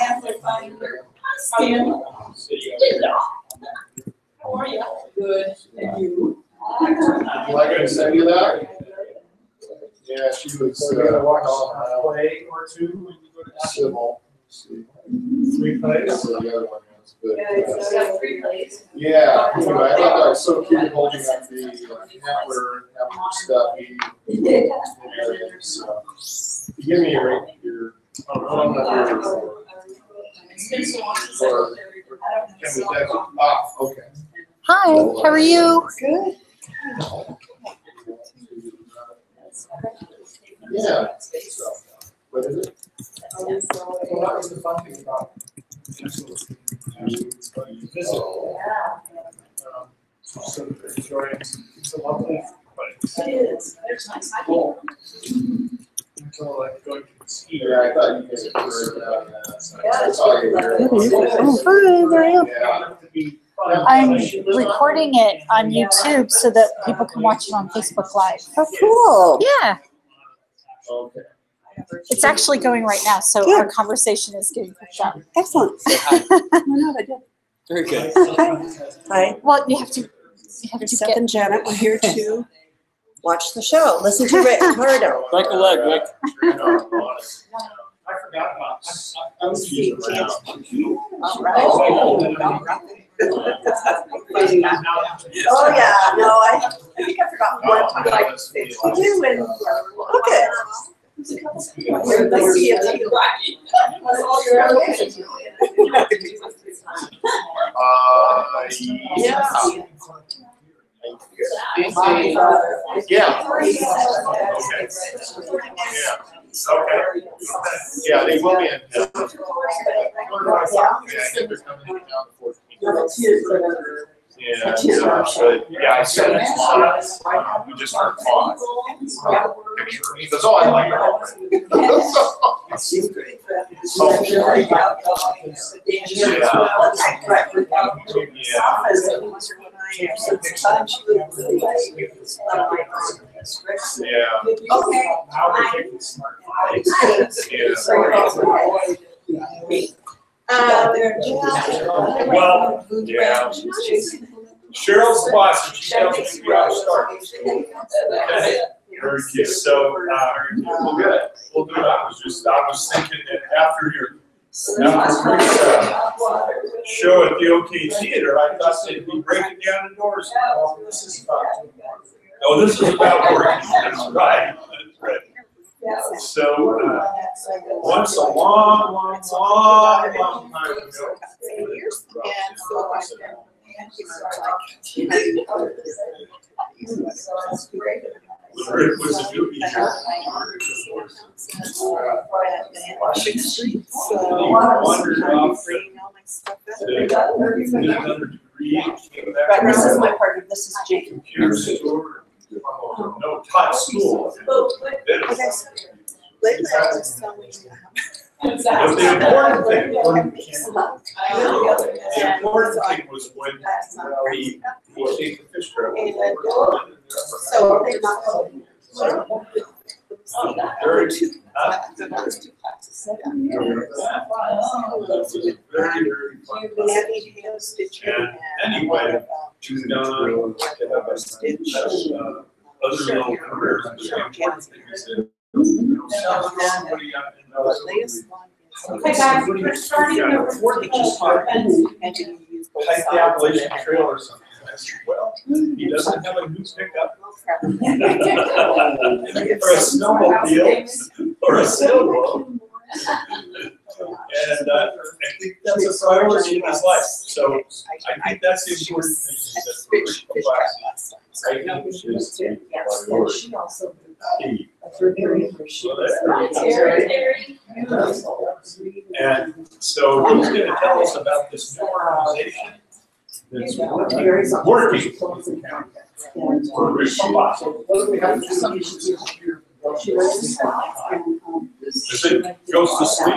amplifying Stan. How are you? Good. And you? Like I send you that? Yeah, she was watch a play or two when you go to civil. 3 plays. That's what the other one is, but, It's got 3 plays. yeah, anyway, I thought that was so cute holding up the hamper stuff. So, you give me your phone number It's been so long since I or looked at everything. I don't can know. we text? Ah, okay. Hi, how are you? Good. Yeah. So, what is it? Well, that was the fun thing about visit. So enjoying, it's a lovely place. It is. There's nice. Until like going to the ski. Yeah, I thought you guys were around that. Yeah, That's all you hear. Oh, hi, there I am. Yeah. I'm recording it on YouTube so that people can watch it on Facebook Live. Oh, cool. Yeah, Okay. it's actually going right now, so our conversation is getting picked up. Excellent. No, I did. Very good. Hi, Well, you have to Seth get. and Janet. We're here to watch the show. Listen to Rick Cardo. Break a leg, Rick. I forgot about that. I was using it. All right. Oh, yeah. No, I think I forgot one time. Like, you do, and look at it. Let's see if you right. That's all you're ever getting. Yeah. Yeah. Okay. Yeah, they will be in town. Yeah, I think they're coming in town the 14th. Yeah, but yeah, I sent it to we just heard talk. Picture. He goes, oh, I like it. Yeah. Okay. Now we're taking smart. Well, yeah. Cheryl's the boss, and she tells me how to start. Very good. So, well, good. Well, good. I was thinking that after your show at the OK Theater, I thought they'd be breaking down the doors. This is about working. That's right. That's right. So, once a long time ago. Rick was a new teacher. Washington Street. He wandered off to get another degree. Right, this is my partner. This is Jake. Computer store. No, taught school. Lately, I was selling. But the important thing was when we take the fish trap. So they're not. Very fun. And anyway, she's done other little careers. Okay, guys, we're starting over 40 part. Hike the Appalachian Trail or something. I said, well, he doesn't have a new pickup. Or a snowmobile, or a sailboat. And I think that's a priority in his life. So I think that's the important thing is that the and so he's going to tell us about this new organization that's working for Rick Bombaci. As it goes to sleep.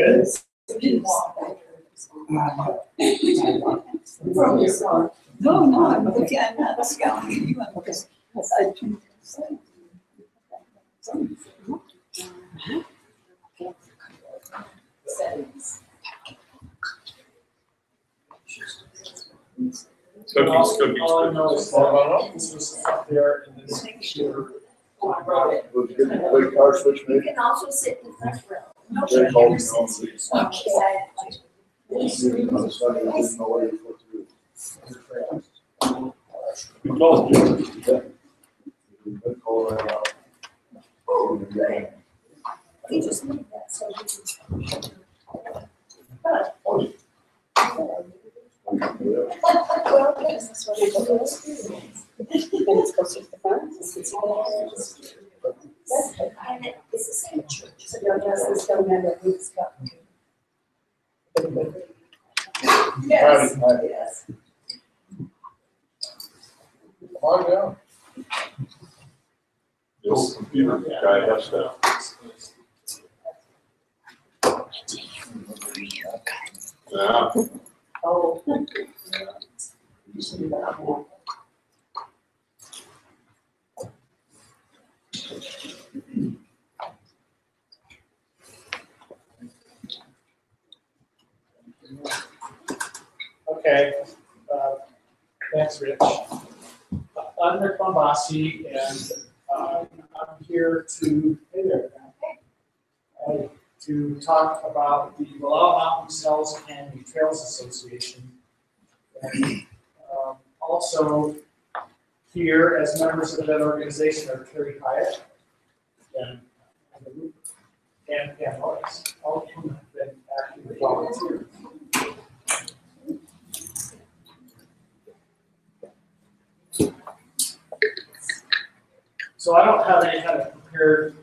is. From your car. No, no, I'm looking, I'm not scouting you. I'm just, I can say. Settings. Cookies. All I know is that this was up there in this picture. Big car switch You maybe. can also sit in the front row. No, They you called never me sit on seat. the- Okay. On Sunday, I didn't know what he was supposed We told you. to do. They called her out. Oh, good. He just made that so we can. Well, yes, that's what we do. And it's closer to the front. And it's the same church. So you'll just, this don't matter who's got. Yes, Howdy. yes. Come on down. This computer guy has to. Yeah. Oh. Okay, thanks, Rich. I'm Rick Bombaci, and I'm here to, hey there, to talk about the Wallowa Mountains Hells Canyon Trails Association. And also here as members of that organization are Terry Hyatt and Pam Morris, all of whom have been active volunteers. So I don't have any kind of prepared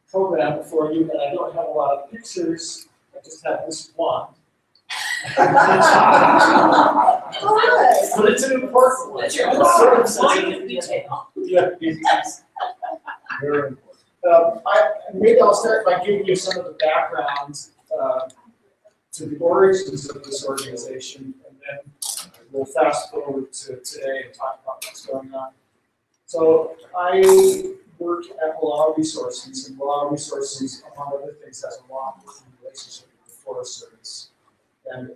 program for you, and I don't have a lot of pictures. I just have this one. But it's an important one. But you're Sort of fine with detail. Yeah. Very important. Maybe I'll start by giving you some of the background to the origins of this organization, and then we'll fast forward to today and talk about what's going on. So I work at Wallowa Resources, and Wallowa Resources, among other things, has a long working relationship with the Forest Service. And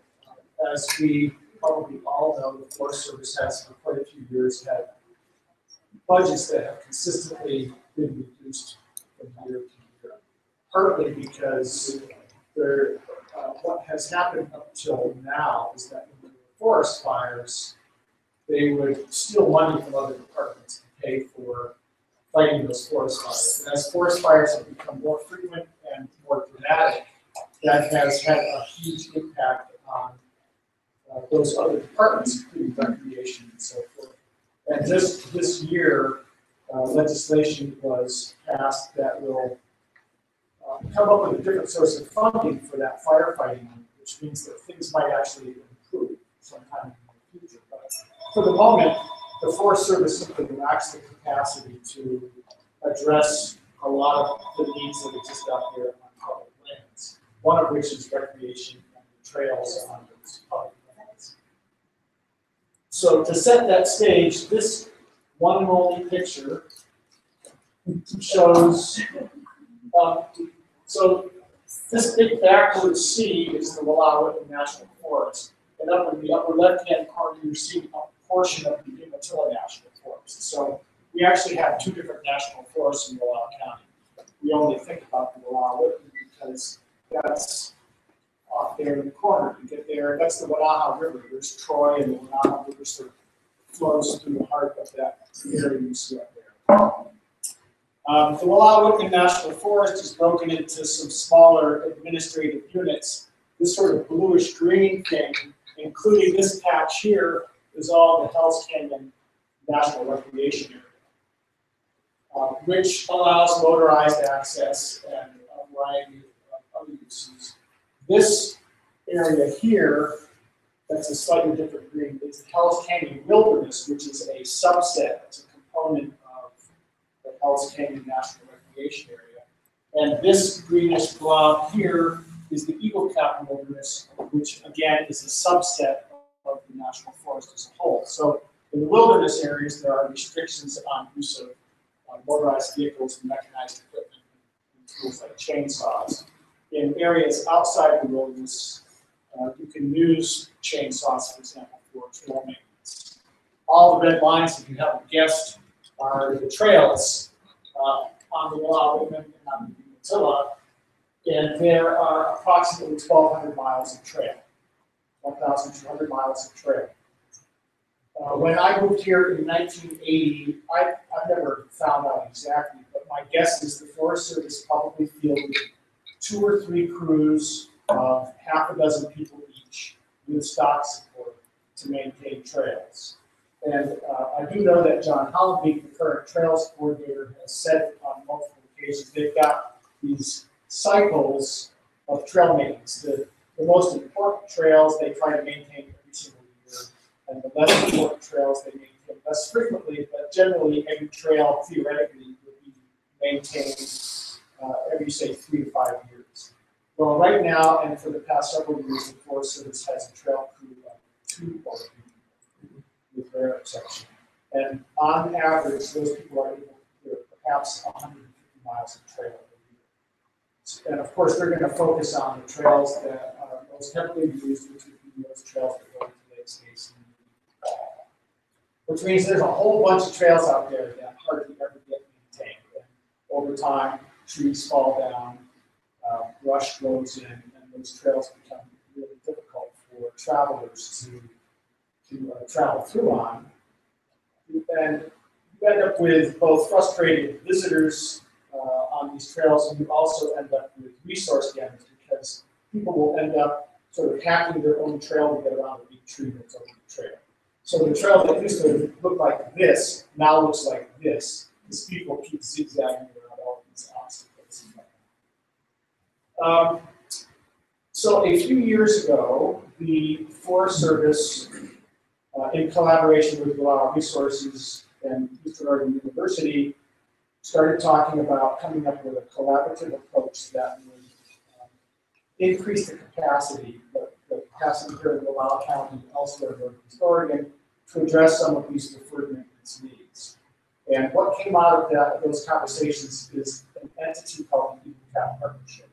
as we probably all know, the Forest Service has for quite a few years had budgets that have consistently been reduced from year to year. Partly because what has happened up till now is that when there were forest fires, they would steal money from other departments to pay for fighting those forest fires. And as forest fires have become more frequent and more dramatic, that has had a huge impact on those other departments, including recreation and so forth. And just this year, legislation was passed that will come up with a different source of funding for that firefighting, which means that things might actually improve sometime in the future. But for the moment, the Forest Service simply lacks the capacity to address a lot of the needs that exist out there on public lands, one of which is recreation and the trails on those public lands. So to set that stage, this one and only picture shows, so this big backward C is the Wallowa National Forest. And up in the upper left-hand corner, you see a portion of the Umatilla National Forest. So we actually have two different national forests in Wallowa County. We only think about the Wallowa because that's off there in the corner. You get there, that's the Wanaha River. There's Troy, and the Wanaha River sort of flows through the heart of that area you see up there. The Wallowa National Forest is broken into some smaller administrative units. This sort of bluish green thing, including this patch here, is all the Hells Canyon National Recreation Area, which allows motorized access and a variety of other uses. This area here, that's a slightly different green, is the Hells Canyon Wilderness, which is a subset, it's a component of the Hells Canyon National Recreation Area. And this greenish blob here is the Eagle Cap Wilderness, which again is a subset of the national forest as a whole. So in the wilderness areas, there are restrictions on use of motorized vehicles and mechanized equipment, and tools like chainsaws. In areas outside the wilderness, you can use chainsaws, for example, for trail maintenance. All the red lines, if you haven't guessed, are the trails on the Wallowa and on the Umatilla, and there are approximately 1,200 miles of trail, 1,200 miles of trail. When I moved here in 1980, I've never found out exactly, but my guess is the Forest Service probably fielded 2 or 3 crews of half a dozen people each with stock support to maintain trails. And I do know that John Hollenbeek, the current trails coordinator, has said on multiple occasions they've got these cycles of trail maintenance. The most important trails they try to maintain every single year, and the less important trails they maintain less frequently, but generally every trail theoretically would be maintained every, say, 3 to 5 years. Well, right now, and for the past several years, the Forest Service has a trail crew of 2 or 3 people, with rare exception. And on average, those people are able to clear perhaps 150 miles of trail a year. And of course, they're going to focus on the trails that are most heavily used, which would be those trails that go into Lake Stacy. Which means there's a whole bunch of trails out there that hardly ever get maintained. And over time, trees fall down, brush grows in, and those trails become really difficult for travelers to travel through on. And you end up with both frustrated visitors on these trails, and you also end up with resource damage because people will end up sort of hacking their own trail to get around a big tree that's over the trail. So the trail that used to look like this now looks like this, because people keep zigzagging around all these obstacles. So a few years ago, the Forest Service, in collaboration with Wallowa Resources and Eastern Oregon University, started talking about coming up with a collaborative approach that would increase the capacity here in Wallowa County and elsewhere in Northeast Oregon to address some of these deferred maintenance needs. And what came out of those conversations is an entity called the Eagle Cap Partnership.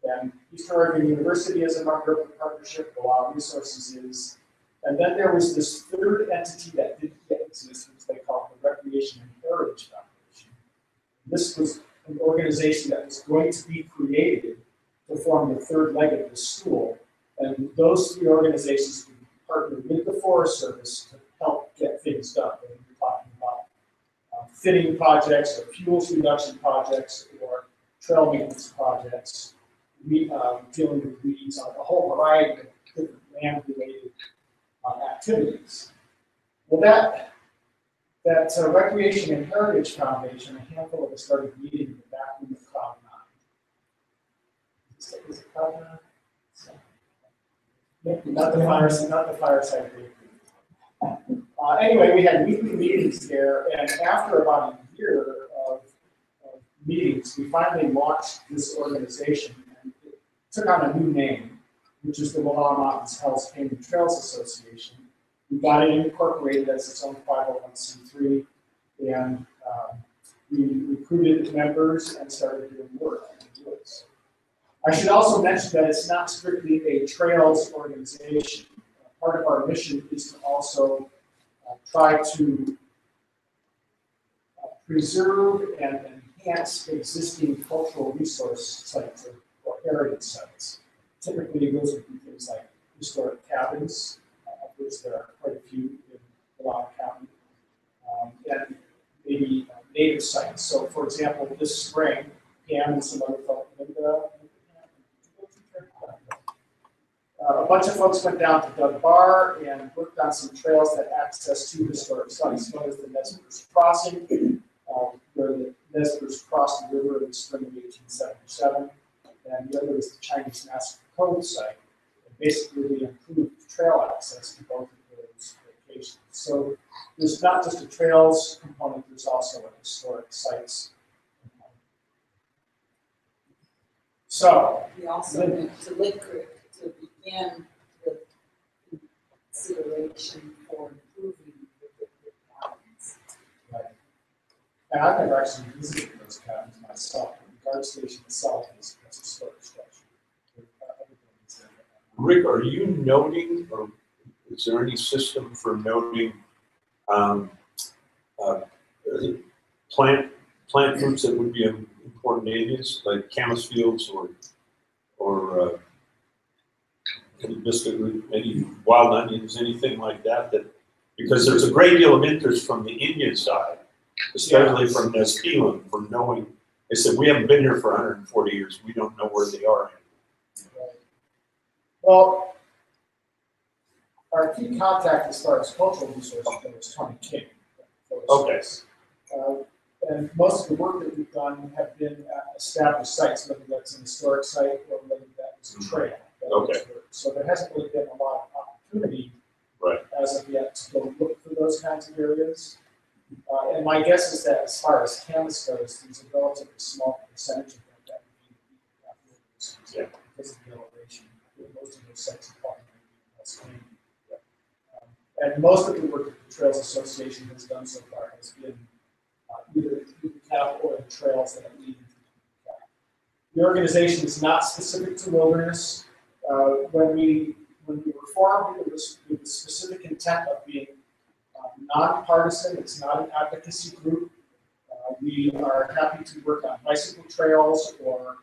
And Eastern Oregon University is a member of the partnership, Wallowa Resources is. And then there was this third entity that didn't yet exist, which they called the Recreation and Heritage Foundation. This was an organization that was going to be created to form the third leg of the stool. And those 3 organizations would partner with the Forest Service to help get things done. Whether you're talking about fitting projects or fuels reduction projects or trail maintenance projects, dealing with weeds, a whole variety of different land-related activities. Well, that Recreation and Heritage Foundation, a handful of us started meeting in the back room of Cloud 9. Is it Cloud 9? Not the fireside group. Anyway, we had weekly meetings there, and after about a year of meetings, we finally launched this organization, and it took on a new name, which is the Wallowa Mountains Hells Canyon Trails Association. We got it incorporated as its own 501c3, and we recruited members and started doing work in the woods. I should also mention that it's not strictly a trails organization. Part of our mission is to also try to preserve and enhance existing cultural resource sites or heritage sites. Typically, those would be things like historic cabins, of which there are quite a few in Wallowa County, and maybe native sites. So, for example, this spring, Pam and some other folks, a bunch of folks went down to Doug Bar and worked on some trails that access 2 historic sites. One is the Nesbers Crossing, where the Nesbers crossed the river in the spring of 1877, and the other is the Chinese Massacre Cove site. And basically, we improved trail access to both of those locations. So there's not just a trails component, there's also a historic sites component. So, We also went to Lick Creek to begin the consideration for improving the Lick Creek cabins. and I've never actually visited those cabins myself. The guard station itself is a historic structure. Rick, are you noting, or is there any system for noting plant groups that would be in important areas, like camas fields or any wild onions, anything like that? Because there's a great deal of interest from the Indian side, especially from Nespelan, for knowing. They said, we haven't been here for 140 years. We don't know where they are. Well, our key contact as far as cultural resources was Tony King. Okay. And most of the work that we've done have been at established sites, whether that's an historic site or whether that's a trail. Okay. So there hasn't really been a lot of opportunity as of yet to go look for those kinds of areas. And my guess is that as far as camas goes, there's a relatively small percentage of that would be because of the elevation. Most of those sites are probably going to be and most of the work that the Trails Association has done so far has been either the cap or the trails that lead into the cap. The organization is not specific to wilderness. When we were formed, it was with the specific intent of being nonpartisan. It's not an advocacy group. We are happy to work on bicycle trails or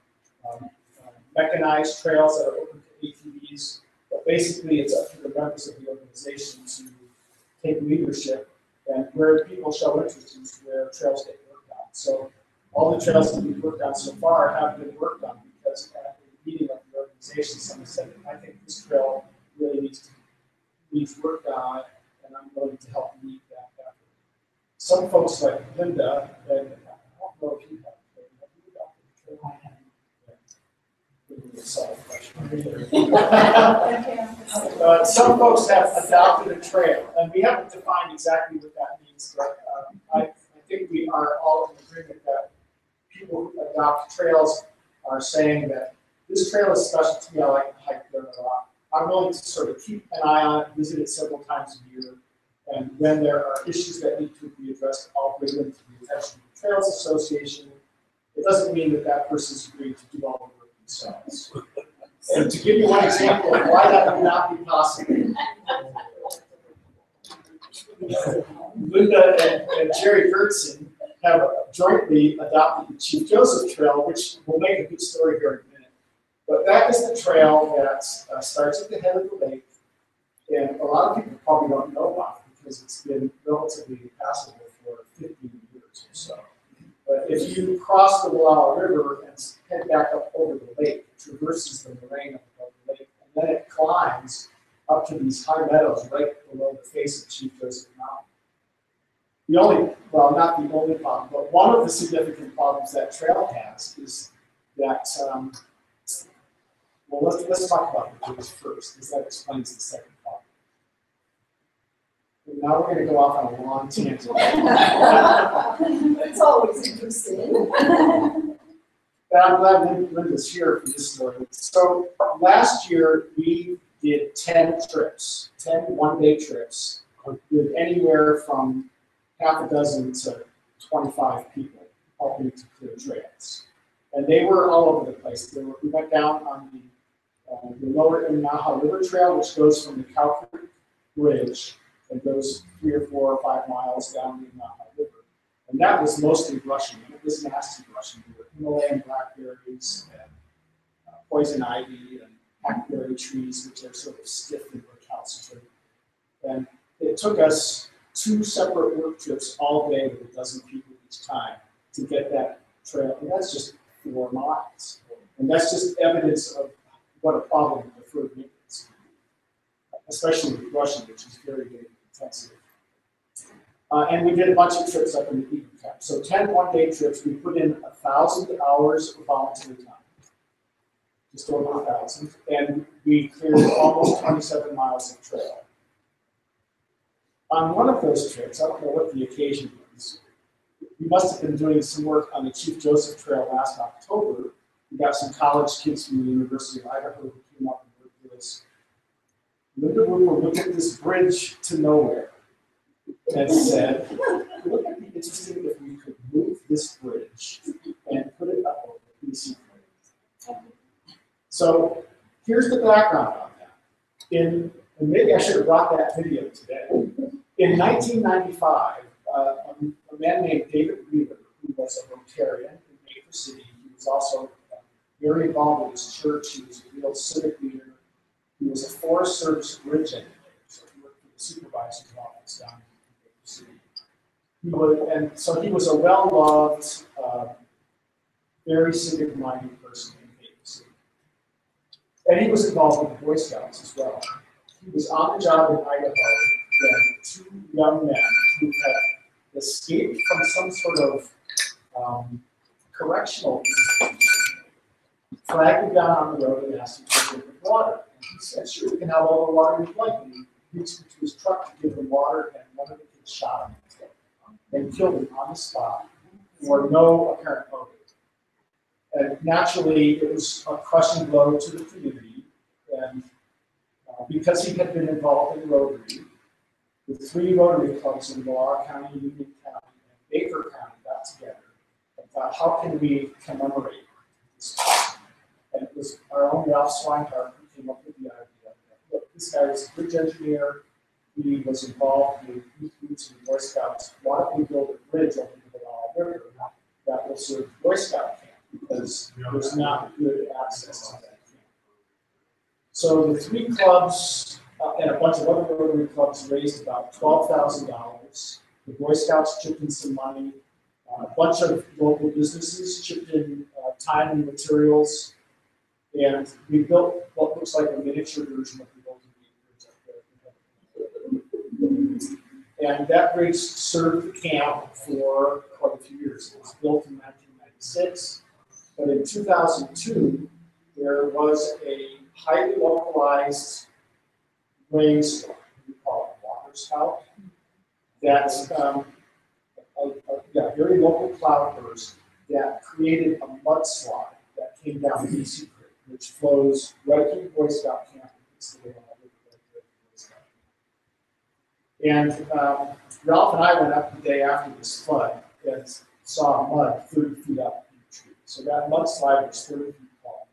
mechanized trails that are open to ATVs. But basically, it's up to the members of the organization to take leadership, and where people show interest is where trails get worked on. So all the trails that we've worked on so far have been worked on because at the meeting of the organization, someone said, I think this trail really needs work on it, and I'm willing to help lead that effort. Some folks like Linda, and I don't know if you have, some folks have adopted a trail, and we haven't defined exactly what that means, but I think we are all in agreement that people who adopt trails are saying that this trail is special to me. I like to hike there a lot. I'm willing to sort of keep an eye on it, visit it several times a year, and when there are issues that need to be addressed, I'll bring them to the attention of the Trails Association. It doesn't mean that that person's agreed to do all the work themselves. And to give you one example of why that would not be possible, Linda and Jerry Gertson have jointly adopted the Chief Joseph Trail, which will make a good story here in a minute. But that is the trail that starts at the head of the lake, and a lot of people probably don't know about it because it's been relatively impassable for 15 years or so. But if you cross the Wallowa River and head back up over the lake, it traverses the moraine above the lake, and then it climbs up to these high meadows right below the face of Chief Joseph Mountain. The only, well, not the only problem, but one of the significant problems that trail has is that, well, let's talk about the bridge first, because that explains the second problem. And now we're going to go off on a long tangent. It's always interesting. But I'm glad Linda's here for this story. So last year we did 10 trips, 10 one-day trips with anywhere from half a dozen to 25 people helping to clear trails. And they were all over the place. We went down on the lower Naha River Trail, which goes from the Cow Creek Bridge and goes 3 or 4 or 5 miles down the Naha River. And that was mostly brushing. It was nasty brushing. There were Himalayan blackberries and poison ivy and hackberry trees, which are sort of stiff and recalcitrant. And it took us 2 separate work trips all day with a dozen people each time to get that trail. And that's just 4 miles. And that's just evidence of what a problem with deferred maintenance, especially with brushing, which is very, very intensive. And we did a bunch of trips up in the Eaton Cap. So 10 one-day trips, we put in 1,000 hours of volunteer time, just over 1,000, and we cleared almost 27 miles of trail. On one of those trips, I don't know what the occasion was, we must have been doing some work on the Chief Joseph Trail last October, We got some college kids from the University of Idaho who came up and worked with us. Linda Woodward looked at this bridge to nowhere and said, wouldn't it be interesting if we could move this bridge and put it up over BC Creek? So here's the background on that. And maybe I should have brought that video today. In 1995, a man named David Wheeler, who was a Rotarian in Baker City, he was also very involved with his church. He was a real civic leader. He was a Forest Service bridge engineer, so he worked for the supervisor's office down in Baker City. And so he was a well-loved, very civic-minded person in Baker City. And he was involved with the Boy Scouts as well. He was on the job in Idaho when two young men who had escaped from some sort of correctional institution flagged him down on the road and asked him for a drink of water. And he said, sure, you can have all the water you'd like. And he reached into his truck to give them water, and one of the kids shot him and killed him on the spot for no apparent motive. And naturally, it was a crushing blow to the community. And because he had been involved in Rotary, the 3 Rotary clubs in Lar County, Union County, and Baker County got together and thought, how can we commemorate this person? And it was our own Ralph Swinehart who came up with the idea that, look, this guy was a bridge engineer. He was involved with youth groups and Boy Scouts. Why don't we build a bridge over the Wallowa River that will serve Boy Scout camp? Because there's not good access to that camp. So the 3 clubs and a bunch of other Rotary clubs raised about $12,000. The Boy Scouts chipped in some money. A bunch of local businesses chipped in time and materials. And we built what looks like a miniature version of the Golden Gate Bridge up there. And that bridge served the camp for quite a few years. It was built in 1996. But in 2002, there was a highly localized rainstorm, we call it water spout, that's a very local cloudburst that created a mudslide that came down BC Creek, which flows right through the Boy Scout camp and hits the Wallowa River. And Ralph and I went up the day after this flood and saw mud 30 feet up in the tree. So that mudslide was 30 feet tall.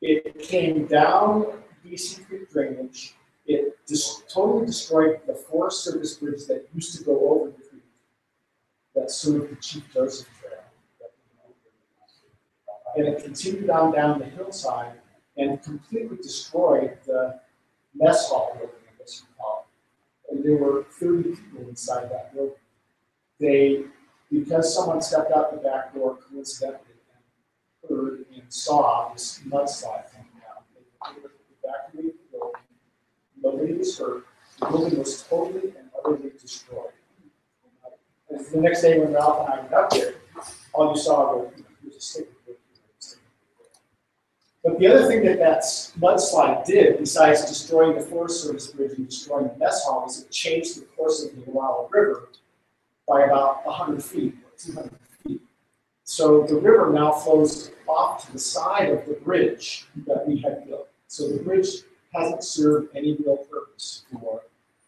It came down BC Creek drainage. It just totally destroyed the Forest Service bridge that used to go over the creek that served the Chief Joseph Trail. And it continued on down the hillside and completely destroyed the mess hall building, I guess you call it. And there were 30 people inside that building. Because someone stepped out the back door coincidentally and heard and saw this mudslide coming down, they were evacuated the building. Nobody was hurt. The building was totally and utterly destroyed. And the next day when Ralph and I went up there, all you saw was a stick of wood. But the other thing that mudslide did, besides destroying the Forest Service bridge and destroying the mess hall, is it changed the course of the Wallowa River by about 100 feet or 200 feet. So the river now flows off to the side of the bridge that we had built. So the bridge hasn't served any real purpose for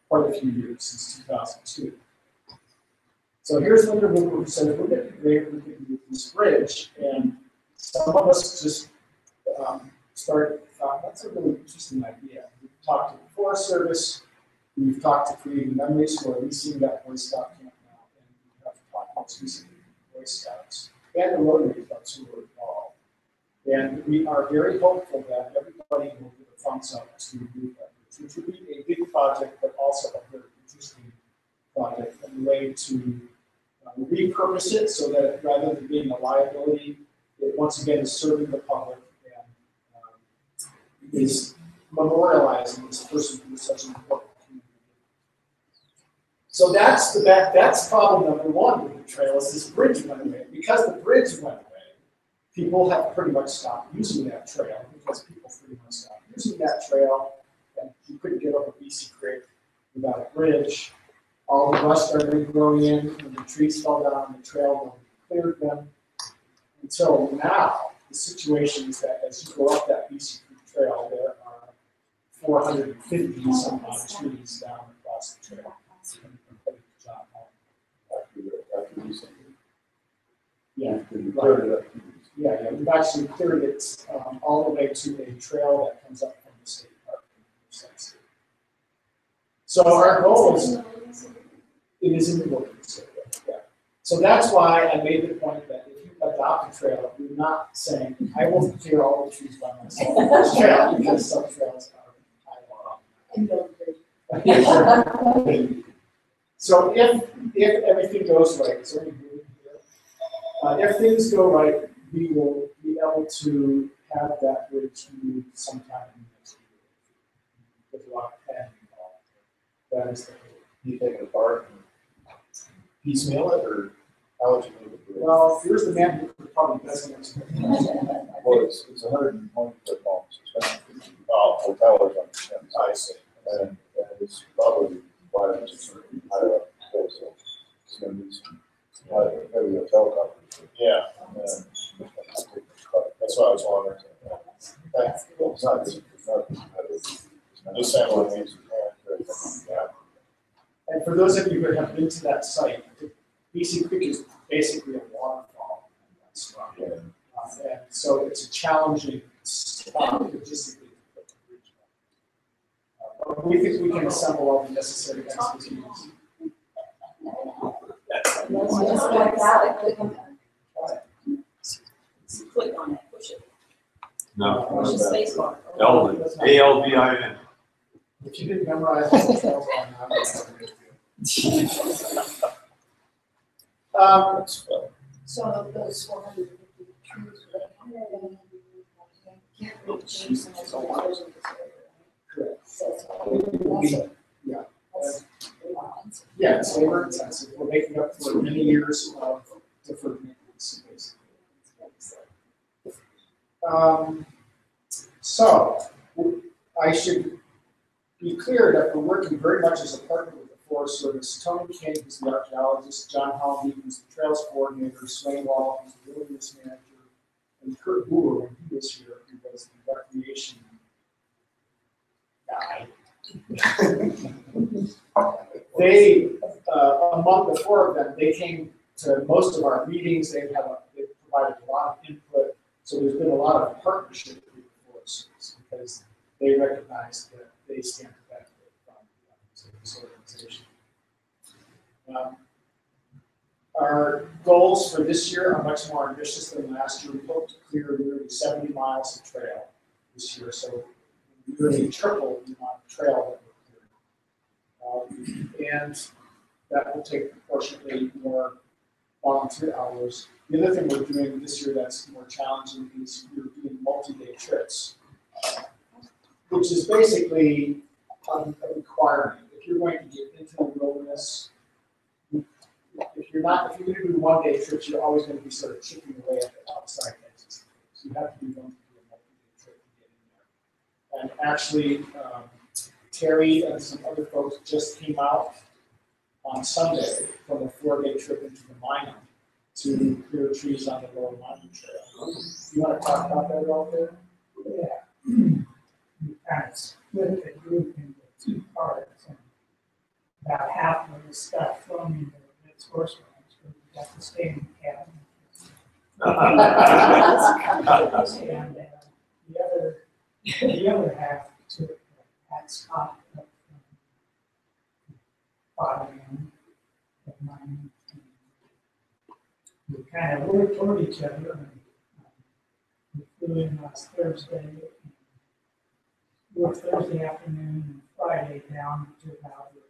quite a few years, since 2002. So here's Linda Woodward who says, wouldn't it be great if we could use this bridge? And some of us just started, thought, that's a really interesting idea. We've talked to the Forest Service, we've talked to Creating Memories, who are leasing that Boy Scout camp now, and we have talked most recently with the Boy Scouts and the Rotary clubs who were involved. And we are very hopeful that everybody will give a thumbs up to do that, which would be a big project, but also a very interesting project, and a way to repurpose it so that rather than being a liability, it once again is serving the public and is memorializing this person who is such an important community. So that's problem number one with the trail, is this bridge went away. Because the bridge went away, people have pretty much stopped using that trail, because people pretty much stopped using that trail, and you couldn't get over BC Creek without a bridge. All the brush started growing in, and the trees fell down on the trail when we cleared them. until now, the situation is that as you go up that BC Creek Trail, there are 450 some odd trees down across the trail. Yeah, right. Yeah, we've actually cleared it all the way to a trail that comes up from the state park. So our goal is, it is in the wilderness area, yeah. So that's why I made the point that if you adopt a trail, you're not saying, I will clear all the trees by myself on this trail, because some trails are high. So if everything goes right, so if things go right, we will be able to have that bridge moved sometime in the next year. With a lot of planning involved. That is the goal. You take it apart and piecemeal it, or how would you move it? Well, here's the man who could probably best answer. Well, it's 120 foot long suspension. Oh, with towers on the ends. I see. And it's probably 5 or 6 feet higher up. So it's going to be some heavy helicopter. Yeah. That's what I was wondering. It's not just, just saying what it means. Yeah. And for those of you who have been to that site, BC Creek is basically a waterfall. Yeah. And so it's a challenging spot logistically. But we think we can assemble all the necessary expertise. Click on it, push it, No, push the space bar. Alvin, ALVIN. If you didn't memorize the details by now, that's a good deal. So those 450 trees, Correct. Yeah, it's labor intensive. We're making up for many years of deferred maintenance, basically. So I should be clear that we're working very much as a partner with the Forest Service. Tony King, who's the archaeologist, John Halby, who's the trails coordinator, Swain Wall, who's the wilderness manager, and Kurt Boer, when he was here, who was the recreation guy. They, among the four of them, they came to most of our meetings. They provided a lot of input. So there's been a lot of partnership with the Forest Service because they recognize that they stand to benefit from this organization. Our goals for this year are much more ambitious than last year. We hope to clear nearly 70 miles of trail this year, so we nearly triple the amount of trail that we're clearing. And that will take proportionately more volunteer hours. The other thing we're doing this year that's more challenging is we're doing multi-day trips, which is basically a requirement. If you're going to get into the wilderness, if you're going to do one-day trips, you're always going to be sort of chipping away at the outside edges. So you have to be willing to do a multi-day trip to get in there. And actually, Terry and some other folks just came out on Sunday from a 4-day trip into the mine to clear trees on the Lower Mountain Trail. You want to talk about that at all, there? Yeah. We kind of split the group into 2 parts. And about half of the stuff from into the horse ranch, but we got to stay in the cabin. And the other half took that spot up from 5 a.m. to 9. We kind of worked toward each other. And, we flew in last Thursday. Worked Thursday afternoon and Friday down to about the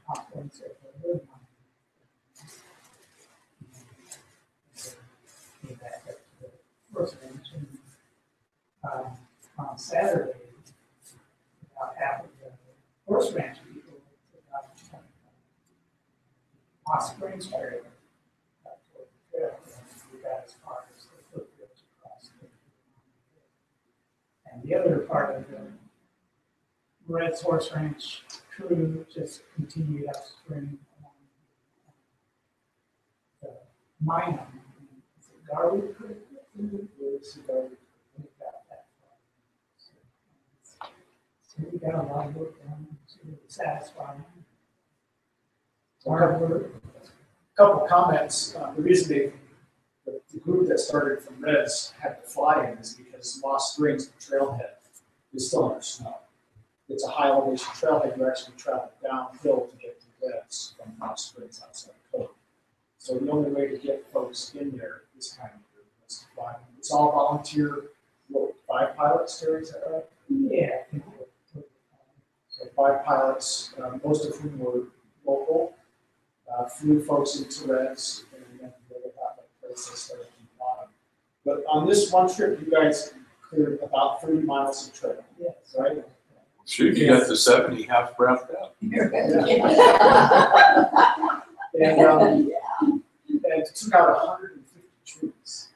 conference at the wood mine. Came back up to the first bench, and on Saturday, about half of the horse ranch people got Hot Springs area up toward the trail, and we got as far as the foothills across the. And the other part of the Red's Horse Ranch crew just continued upstream along the mine. Are we pretty good? Years ago, we got that far. So we got a lot of work done to satisfy. Hard work. Couple comments. The reason the group that started from Reds had to fly in is because Lost Springs, the trailhead, is still under snow. It's a high elevation trailhead. You actually travel downhill to get to Reds from Lost Springs outside the coast. So the only way to get folks in there this time of year was to fly. It's all volunteer. What, 5 pilots, Terry? Is that right? Yeah. So 5 pilots, most of whom were local. Flew folks into Reds, and then they got the place they started from the bottom. But on this one trip, you guys cleared about 30 miles of trail. Yes. Right? Shoot, you got to 70, half breathed out. And took out 150 trees.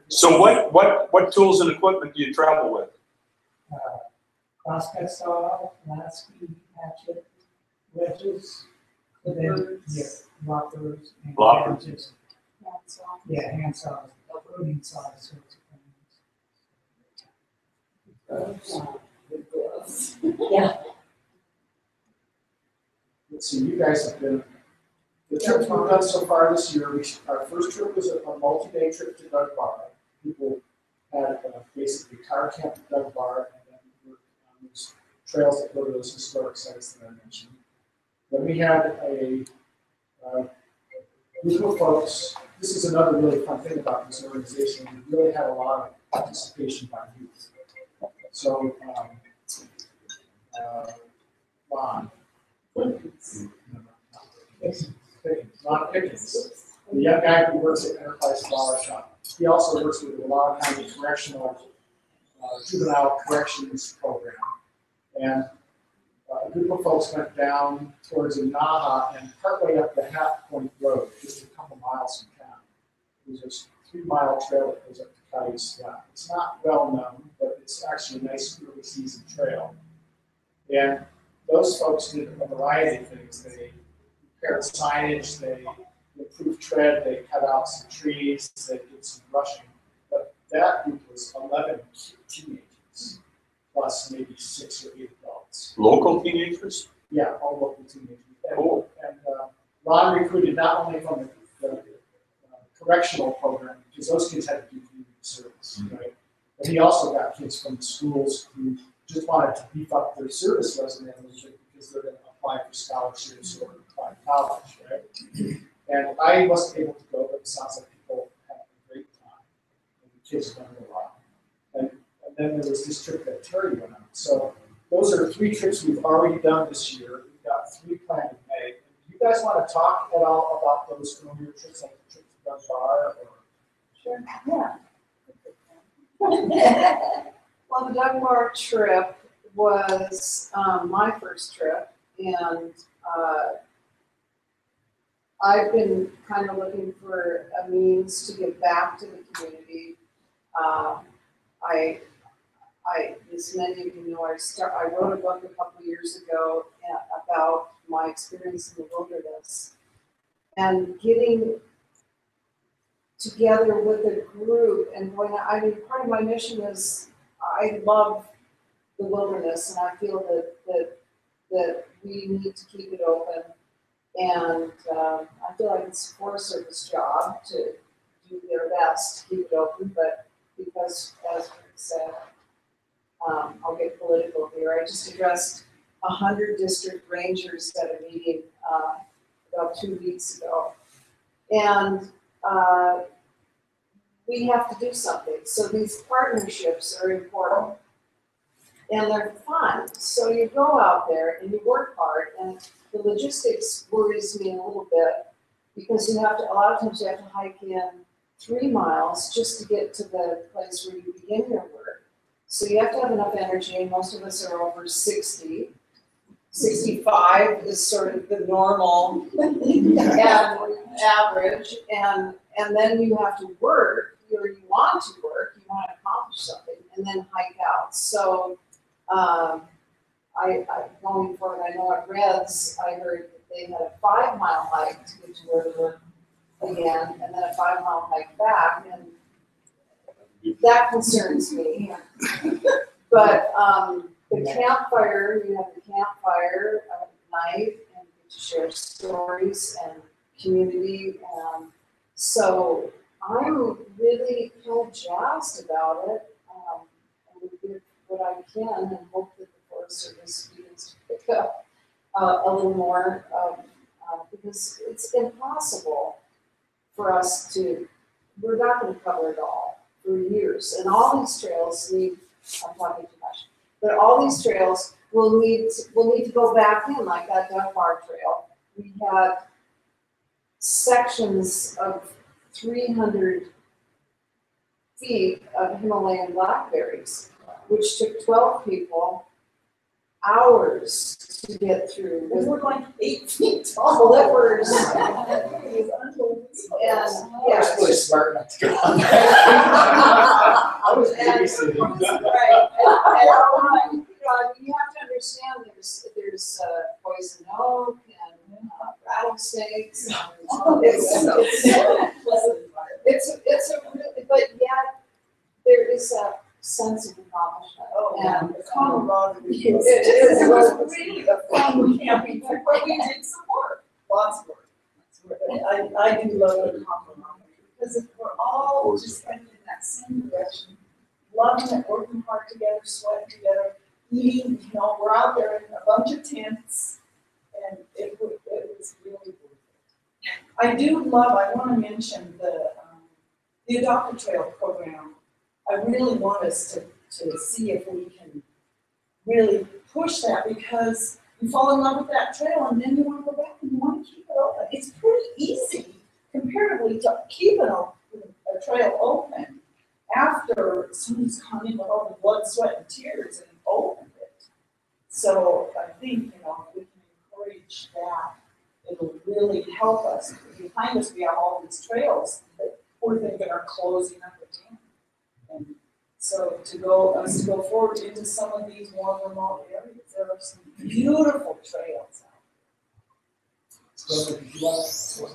So what tools and equipment do you travel with? Crosscut saw, lasky, hatchet, wedges, and then, yeah, loppers and Loppers. wedges. Yeah, hand saws, pruning saws, sorts of things. Yeah. Let's see, you guys have been, the trips we've done so far this year, our first trip was a multi-day trip to Doug Bar. People had basically car camp at Doug Bar, and then we worked on those trails that go to those historic sites that I mentioned. Then we had a group of folks. This is another really fun thing about this organization. We really had a lot of participation by youth. So, Ron Pickens, the young guy who works at Enterprise Flower Shop. He also works with the Loudoun County Correctional Juvenile Corrections Program. And a group of folks went down towards Naha and partway up the Half Point Road, just a couple miles from town. There's a 3-mile trail that goes up to Cayuse Flat. It's not well known, but it's actually a nice early season trail. And those folks did a variety of things. They repaired signage, they improved tread, they cut out some trees, they did some brushing. But that group was 11 teenagers, plus maybe 6 or 8 adults. Local teenagers? Yeah, all local teenagers. Cool. And Ron recruited not only from the correctional program, because those kids had to do community service, right? But he also got kids from the schools who just wanted to beef up their service resume a little bit because they're going to apply for scholarships or apply to college, right? And I wasn't able to go, but it sounds like people had a great time. And the kids learned a lot. And then there was this trip that Terry went on. So those are 3 trips we've already done this year. We've got 3 planned in May. Do you guys want to talk at all about those earlier trips, like the trip to Doug Bar? Or? Sure, yeah. Well, the Doug Bar trip was my first trip, and I've been kind of looking for a means to give back to the community. As many of you know, I wrote a book a couple years ago about my experience in the wilderness, and getting together with a group and going. I mean, part of my mission is I love the wilderness, and I feel that we need to keep it open. And I feel like it's a Forest Service job to do their best to keep it open, but because, as Rick said, I'll get political here. I just addressed 100 district rangers at a meeting about 2 weeks ago, and we have to do something. So these partnerships are important, and they're fun. So you go out there and you work hard, and the logistics worries me a little bit because you have to, a lot of times you have to hike in 3 miles just to get to the place where you begin your work. So you have to have enough energy, and most of us are over 60. 65 is sort of the normal and average, and then you have to work, or you want to work, you want to accomplish something, and then hike out. So I going forward, I know at Reds, I heard that they had a 5-mile hike to get to where they were, again, and then a 5-mile hike back, and that concerns me. But, the campfire, you have the campfire at night, and you get to share stories and community, so I'm really kind of jazzed about it. I would give what I can and hope that the Forest Service begins to pick up a little more, because it's impossible for us to, we're not going to cover it all for years. And all these trails need, I'm talking too much, but all these trails will need to go back in, like that Dunbar Trail. We had sections of 300 feet of Himalayan blackberries, which took 12 people hours to get through. We were like 8 feet tall. Flippers. It was unbelievable. And, I was really smart not to go on that. I was babysitting. Right, and, you have to understand there's poison oak and rattlesnakes. It's a really, but yet there is a sense of accomplishment. And camaraderie. It is. It was really a fun camping trip, but we did some work, lots of work. I do love the camaraderie, because if we're all just heading in that same direction, loving it, working hard together, sweating together, eating, we're out there in a bunch of tents, and it was really worth it. I want to mention the Adopt a Trail program. I really want us to see if we can really push that, because you fall in love with that trail and then you want to go back and you want to keep it open. It's pretty easy comparatively to keep a trail open after someone's gone in with all the blood, sweat, and tears and opened it. So I think, if we can encourage that, it'll really help us. Behind us, we have all these trails that we're thinking are closing up again. And so to go forward into some of these more remote areas, there are some beautiful trails out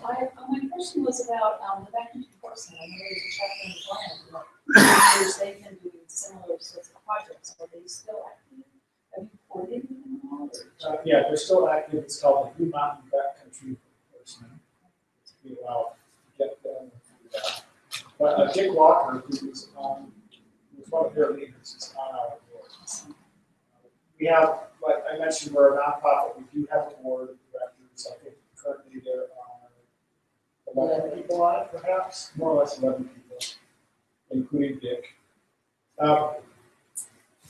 My question was about the backcountry course, and I know there's a chapter in the plan that years they've been doing similar sorts of projects. Are they still active? Have you coordinated with them at all? Yeah, they're still active. It's called the Blue Mountain Backcountry Enforcement. It's been a while to get them through that. But Dick Walker, who was one of their leaders, is on our board. We have, like I mentioned, we're a nonprofit. We do have a board of directors. I think currently there are 11 people on it, perhaps, more or less 11 people, including Dick.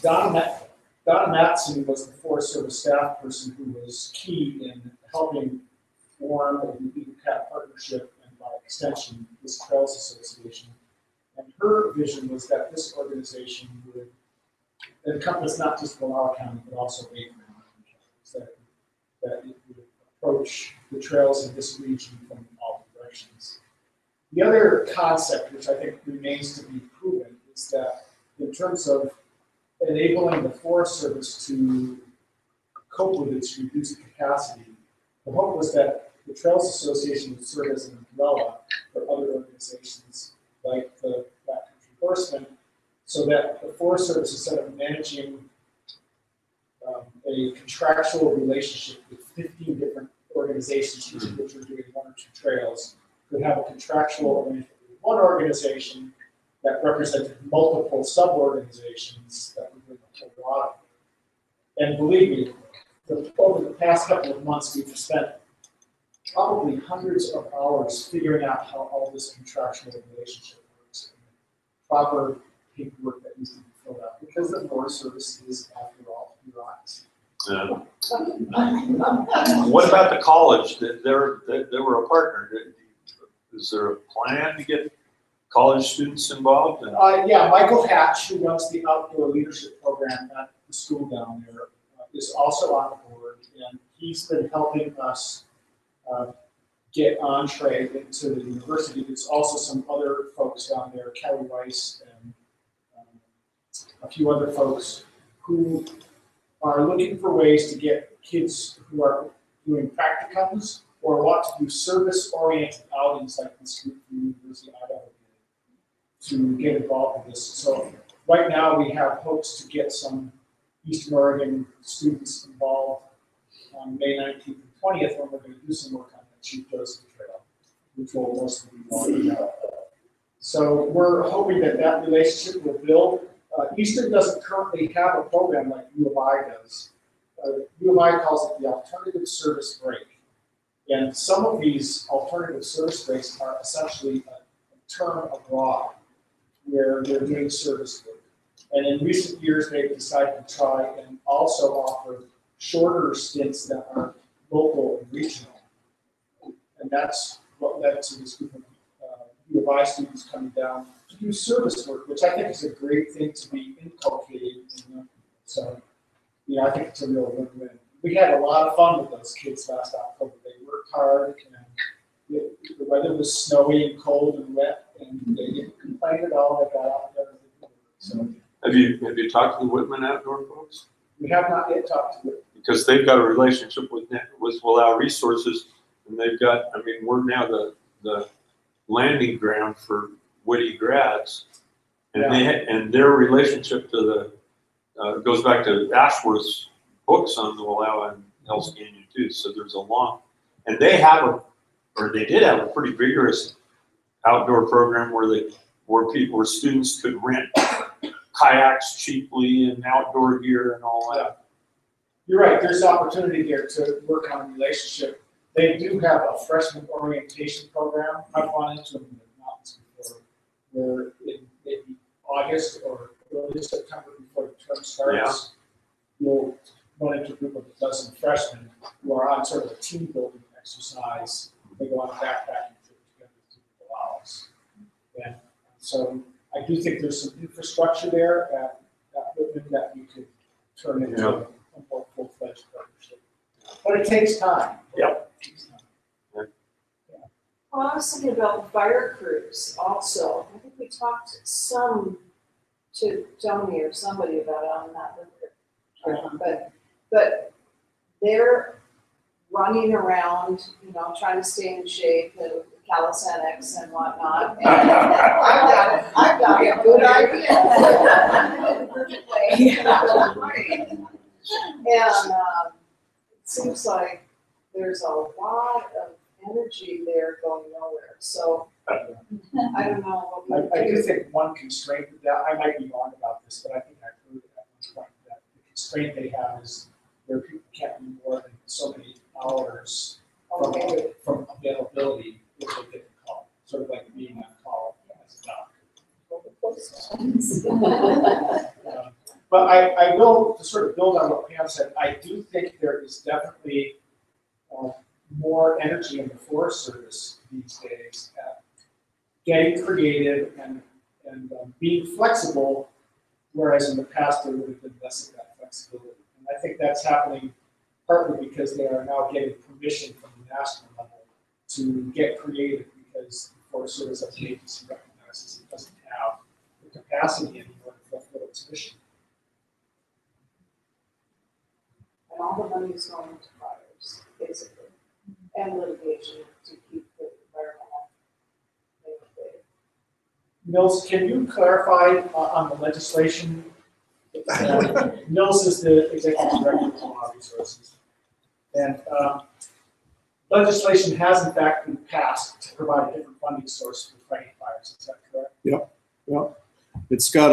Don Matson was the Forest Service staff person who was key in helping form the EcoCat partnership and by extension this Trails Association. And her vision was that this organization would encompass not just Wallowa County but also 8 counties, that it would approach the trails in this region from all directions. The other concept, which I think remains to be proven, is that in terms of enabling the Forest Service to cope with its reduced capacity, the hope was that the Trails Association would serve as an umbrella for other organizations like the Backcountry Horsemen, so that the Forest Service, instead of managing a contractual relationship with 15 different organizations, each of which are doing 1 or 2 trails, could have a contractual arrangement with one organization that represented multiple sub-organizations that would bring a whole lot of it. And believe me, over the past couple of months, we've spent probably hundreds of hours figuring out how all this contractual relationship works. And proper paperwork that needs to be filled out, because the Forest Service is, after all, bureaucracy. What about the college? They were a partner. Is there a plan to get college students involved? Yeah, Michael Hatch, who runs the outdoor leadership program at the school down there, is also on the board, and he's been helping us get entree into the university. There's also some other folks down there, Kelly Weiss and a few other folks who are looking for ways to get kids who are doing practicums or want to do service-oriented outings like this group from the University of Idaho did to get involved with this. So right now we have hopes to get some Eastern Oregon students involved on May 19th and 20th when we're going to do some work on the Chief Joseph Trail, which will mostly be volunteer. So we're hoping that that relationship will build. Eastern doesn't currently have a program like U of I does. U of I calls it the alternative service break. And some of these alternative service breaks are essentially a term abroad where they're doing service work. And in recent years, they've decided to try and also offer shorter stints that are local and regional. And that's what led to this group of U of I students coming down to do service work, which I think is a great thing to be inculcated in them. So, I think it's a real win-win. We had a lot of fun with those kids last October. They worked hard, and the weather was snowy and cold and wet, and they didn't complain at all. They got out there and did work. So, Have you talked to the Whitman Outdoor folks? we have not yet talked to them. Because they've got a relationship with Willow Resources, and they've got, we're now the landing ground for witty grads, and and their relationship to the goes back to Ashworth's books on the Willow and Hell's Canyon too. So there's a long, and they did have a pretty vigorous outdoor program where students could rent kayaks cheaply and outdoor gear and all that. You're right, there's opportunity there to work on a relationship. They do have a freshman orientation program. I've run into them in the mountains before, where in maybe August or early September before the term starts, you'll run into a group of a dozen freshmen who are on sort of a team building exercise. They go on a backpacking trip together to Laos. And so I do think there's some infrastructure there at Whitman that we could turn into a more full-fledged partnership. But it takes time. Yep. Well, I was thinking about the fire crews also. I think we talked some to Tony or somebody about it on that, but they're running around, trying to stay in shape and calisthenics and whatnot. And I've got a good idea. And it seems like there's a lot of energy there going nowhere. So I don't know what I do think one constraint that I might be wrong about this, but I think I've heard at one point that the constraint they have is their people can't be more than so many hours from availability if they get the call. Sort of like being on call as a doctor. But I will, to sort of build on what Pam said, I do think there is definitely more energy in the Forest Service these days at getting creative and being flexible, whereas in the past there would have been less of that flexibility. And I think that's happening partly because they are now getting permission from the national level to get creative because the Forest Service as an agency recognizes it doesn't have the capacity anymore to fulfill its mission. And all the money is going into fires, basically, and litigation to keep the environmental thing. Mills, can you clarify on the legislation? Mills is the executive director of Willow Resources. And legislation has in fact been passed to provide a different funding source for fighting fires. Is that correct? Yep. It's got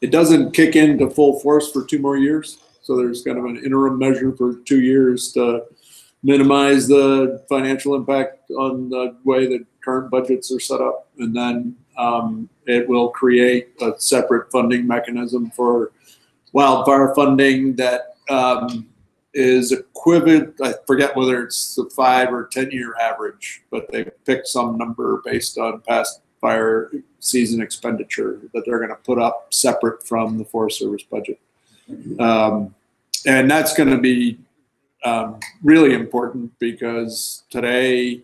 it doesn't kick into full force for 2 more years. So there's kind of an interim measure for 2 years to minimize the financial impact on the way that current budgets are set up. And then it will create a separate funding mechanism for wildfire funding that is equivalent, I forget whether it's the 5 or 10 year average, but they picked some number based on past fire season expenditure that they're going to put up separate from the Forest Service budget. And that's going to be really important because today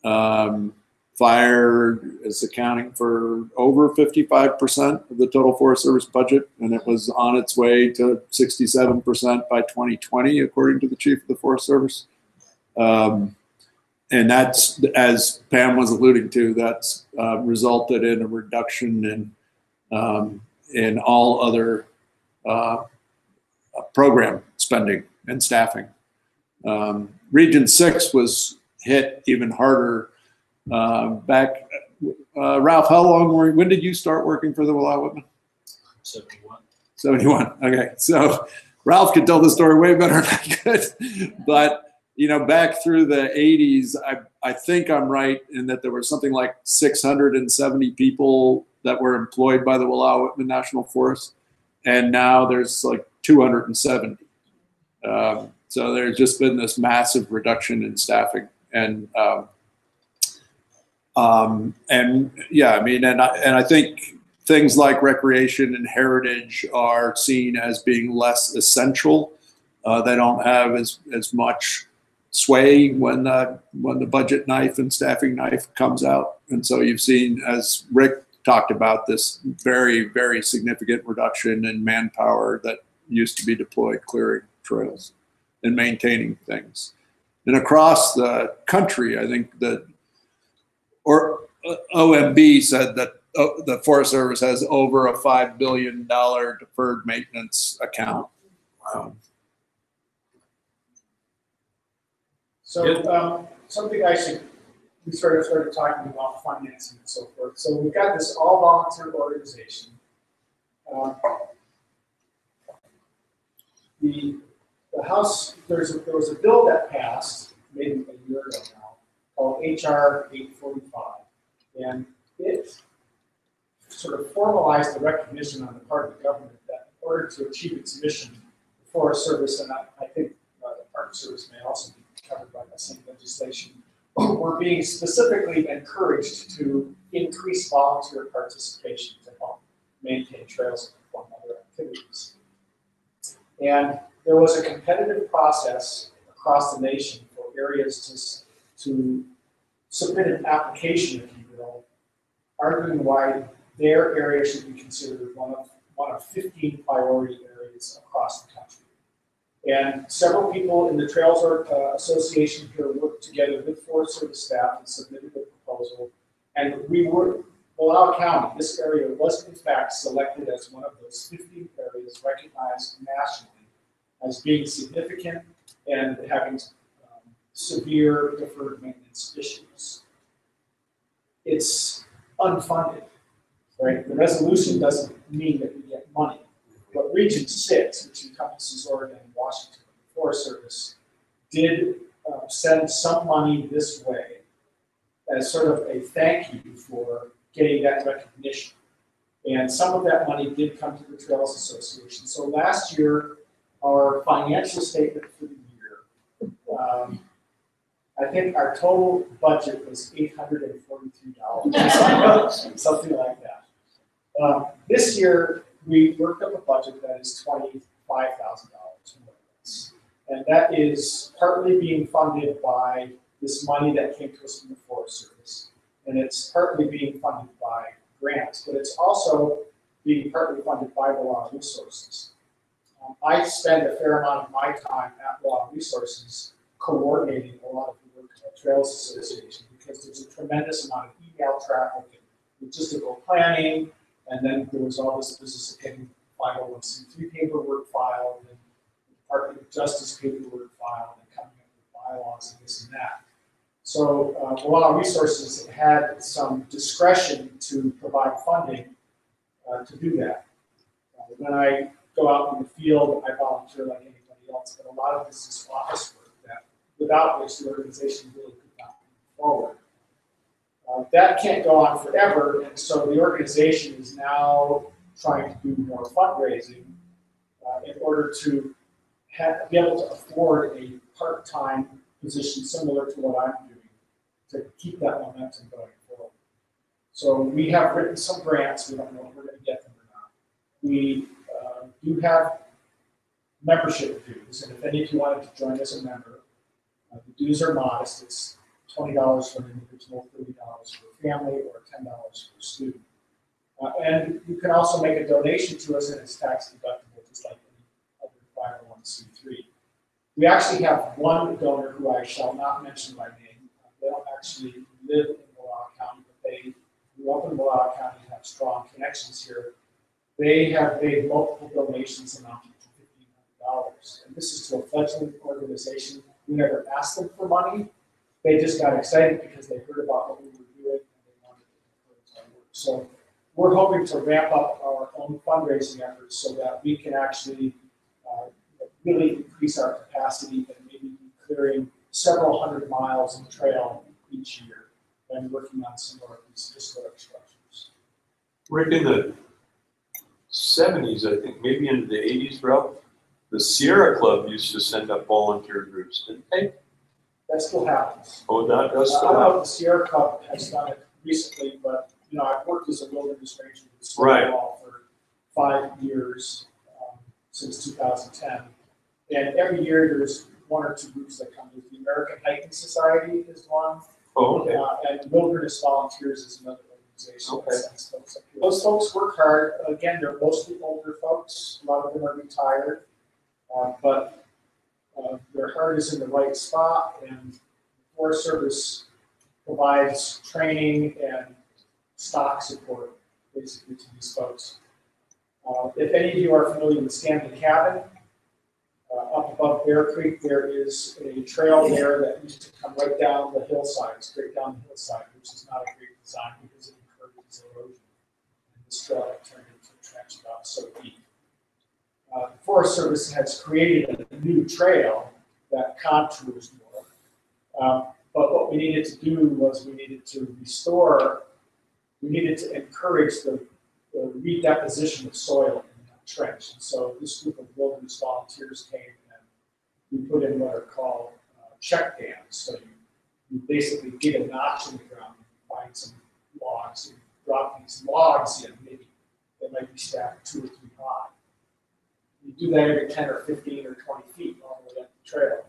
fire is accounting for over 55% of the total Forest Service budget, and it was on its way to 67% by 2020, according to the Chief of the Forest Service. And that's, as Pam was alluding to, that's resulted in a reduction in all other program spending and staffing. Region 6 was hit even harder back. Ralph, when did you start working for the Willow Whitman? 71. 71. Okay, so Ralph could tell the story way better than I could. But you know, back through the 80s, I think I'm right in that there were something like 670 people that were employed by the Willow Whitman National Forest, and now there's like 270. So there's just been this massive reduction in staffing, and yeah, I mean, and I think things like recreation and heritage are seen as being less essential. They don't have as much sway when the budget knife and staffing knife comes out, and so you've seen, as Rick talked about, this very, very significant reduction in manpower that used to be deployed clearing trails and maintaining things. And across the country, I think that, or OMB said that the Forest Service has over a $5 billion deferred maintenance account. So something we started talking about financing and so forth. So we've got this all volunteer organization. The House, there was a bill that passed maybe a year ago now called HR 845, and it sort of formalized the recognition on the part of the government that in order to achieve its mission, the Forest Service, and I think the Park Service may also be covered by the same legislation, we're being specifically encouraged to increase volunteer participation to help maintain trails and perform other activities. And there was a competitive process across the nation for areas to submit an application, if you will, arguing why their area should be considered one of 15 priority areas across the country. And several people in the Trails Association here worked together with Forest Service staff and submitted a proposal. And Wallowa County, this area was in fact selected as one of those 15 areas recognized nationally as being significant and having severe deferred maintenance issues. It's unfunded, right? The resolution doesn't mean that we get money. But Region 6, which encompasses Oregon and Washington, the Forest Service, did send some money this way as sort of a thank you for getting that recognition. And some of that money did come to the Trails Association. So last year, our financial statement for the year, I think our total budget was $843, something like that. This year, we worked up a budget that is $25,000 more or less. And that is partly being funded by this money that came to us from the Forest Service. And it's partly being funded by grants, but it's also being partly funded by Wallowa Resources. I spend a fair amount of my time at Wallowa Resources coordinating a lot of the work at the Trails Association because there's a tremendous amount of email traffic and logistical planning, and then there was all this business of getting 501c3 paperwork filed, and Department of Justice paperwork filed, and coming up with bylaws and this and that. So Wallowa Resources had some discretion to provide funding to do that. When I go out in the field, I volunteer like anybody else, but a lot of this is office work that without which the organization really could not move forward. That can't go on forever, and so the organization is now trying to do more fundraising in order to be able to afford a part-time position similar to what I'm doing to keep that momentum going forward. So we have written some grants. We don't know if we're going to get them or not. We do have membership dues, and if any of you wanted to join as a member, the dues are modest. It's $20 for an individual, $30 for a family, or $10 for a student. And you can also make a donation to us, and it's tax deductible, just like any other 501c3. We actually have one donor who I shall not mention by name. They don't actually live in Wallowa County, but they grew up in Wallowa County and have strong connections here. They have made multiple donations amounting to $1,500. And this is to a fledgling organization. We never asked them for money. They just got excited because they heard about what we were doing and they wanted to encourage our work. So we're hoping to ramp up our own fundraising efforts so that we can actually really increase our capacity and maybe be clearing several hundred miles of trail each year and working on some of these historic structures. Rick, in the 70s, I think, maybe into the 80s, Ralph, the Sierra Club used to send up volunteer groups, didn't they? That still happens. Oh, that does I still don't know happen. if the Sierra Club has done it recently, but you know, I've worked as a wilderness ranger with Right. Stonewall for 5 years, since 2010. And every year there's one or two groups that come. The American Hiking Society is one, Oh, okay. and Wilderness Volunteers is another organization. Okay. that sends folks up here. Those folks work hard. Again, they're mostly older folks. A lot of them are retired, but their heart is in the right spot, and the Forest Service provides training and stock support basically to these folks. If any of you are familiar with Stanley Cabin, up above Bear Creek, there is a trail there that used to come right down the hillside, straight down the hillside, which is not a great design because it encourages erosion. And this trail had turned into a trench about so deep. The Forest Service has created a new trail that contours more. But what we needed to do was we needed to encourage the redeposition of soil in that trench. And so this group of wilderness volunteers came and we put in what are called check dams. So you basically dig a notch in the ground, and find some logs, and drop these logs in, maybe they might be stacked 2 or 3 high. You do that every 10 or 15 or 20 feet all the way up the trail.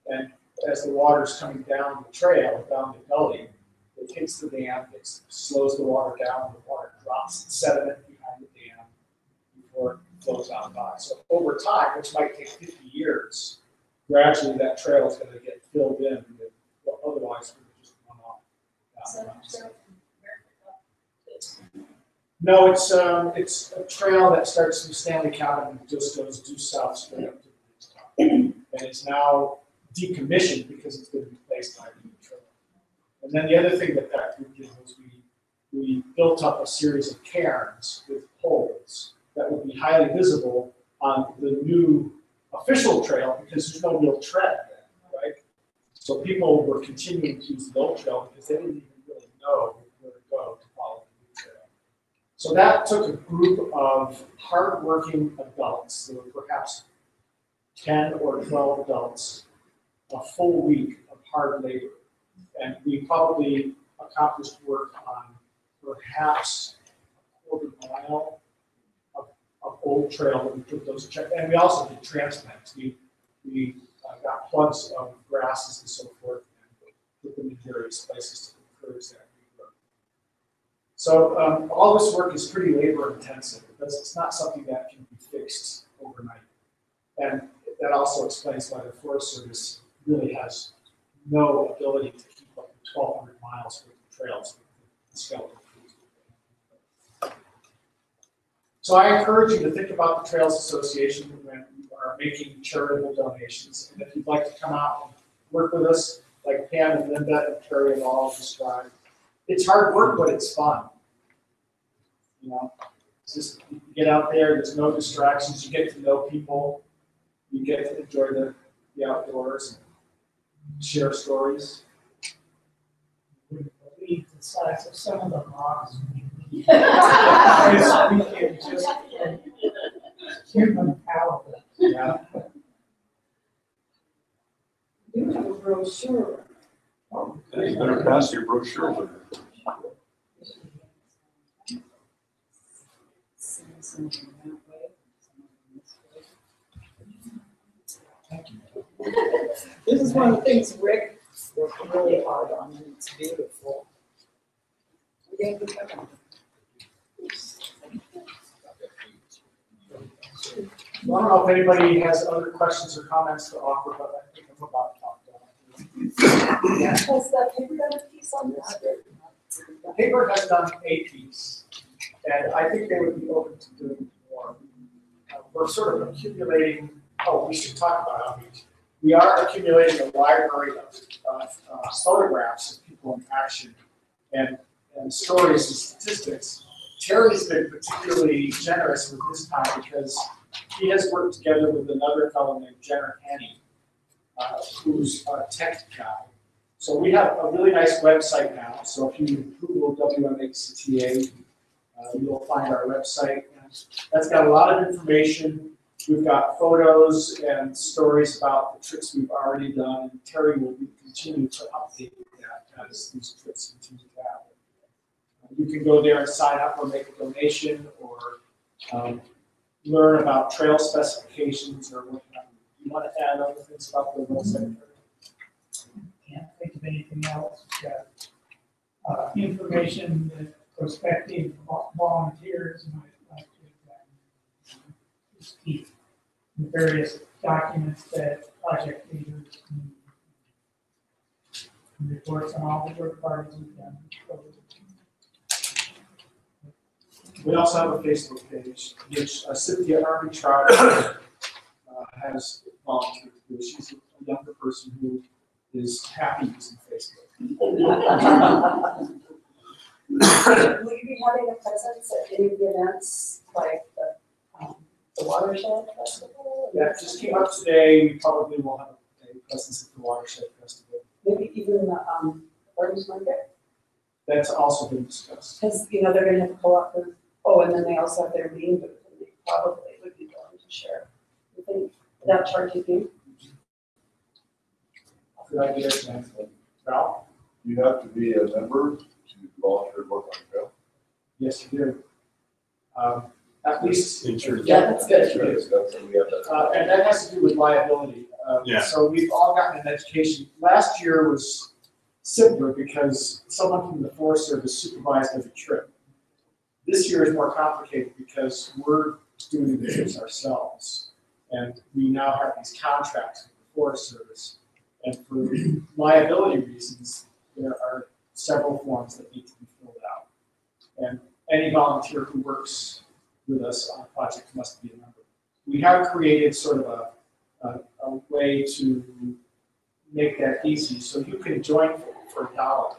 And as the water's coming down the trail, down the gully, it hits the dam, it slows the water down, the water drops sediment behind the dam before it flows out by. So over time, which might take 50 years, gradually that trail is going to get filled in with what otherwise would just run off. No, it's a trail that starts from Stanley Cabin and just goes due south straight up to the top. And it's now decommissioned because it's been replaced by a new trail. And then the other thing that group did was we built up a series of cairns with poles that would be highly visible on the new official trail because there's no real tread there, right? So people were continuing to use the old trail because they didn't even really know where to go to follow the new trail. So that took a group of hardworking adults, there were perhaps 10 or 12 adults, a full week of hard labor. And we probably accomplished work on perhaps a quarter mile of old trail that we took those check. And we also did transplants. We got plugs of grasses and so forth and put them in various places to encourage that regrowth. So all this work is pretty labor intensive because it's not something that can be fixed overnight. And that also explains why the Forest Service really has no ability to keep up with 1,200 miles worth of trails with the skeleton crews. So I encourage you to think about the Trails Association when you are making charitable donations. And if you'd like to come out and work with us, like Pam and Linda and Terry and all described, it's hard work, but it's fun. You know, it's just you get out there, there's no distractions, you get to know people, you get to enjoy the outdoors. Share stories. We believe the size of some of the logs. We can just human power. Yeah. You have a brochure. Okay, you better pass your brochure with her. This is one of the things Rick worked really hard on, and it's beautiful. Thank you for coming. I don't know if anybody has other questions or comments to offer, but I think I'm about to talk about it. Has the paper done a piece on this? The paper has done a piece, and I think they would be open to doing more. We're sort of accumulating, we should talk about outreach. We are accumulating a library of photographs of people in action and stories and statistics. Terry's been particularly generous with this time because he has worked together with another fellow named Jenner Haney, who's a tech guy. So we have a really nice website now. So if you Google WMHCTA, you'll find our website. And that's got a lot of information. We've got photos and stories about the trips we've already done. And Terry will continue to update that as these trips continue to happen. You can go there and sign up or make a donation or learn about trail specifications or whatnot. You want to add other things about the website? Can't think of anything else. Information that prospective volunteers might like to just keep the various documents that project leaders and reports on all the work parties we've done. We also have a Facebook page, which Cynthia Armitage has volunteered to do. She's a younger person who is happy using Facebook. Will you be having a presence at any of the events, like the Watershed Festival? Yeah, just came up today. We probably will have a presence at the Watershed Festival. Maybe even the farmers market? That's also been discussed. Because, they're going to have a co-op. And then they also have their meeting booth, and they probably would be willing to share. You think without charging you? Good idea, Ralph? You have to be a member to volunteer to work on the trail. Yes, you do. At least. Insurance. Yeah, that's good. That's what we have that. And that has to do with liability. Yeah. So we've all gotten an education. Last year was simpler because someone from the Forest Service supervised every trip. This year is more complicated because we're doing the trips ourselves. And we now have these contracts with the Forest Service. And for liability reasons, there are several forms that need to be filled out. And any volunteer who works with us on a project must be a member. We have created sort of a way to make that easy. So you can join for $1 for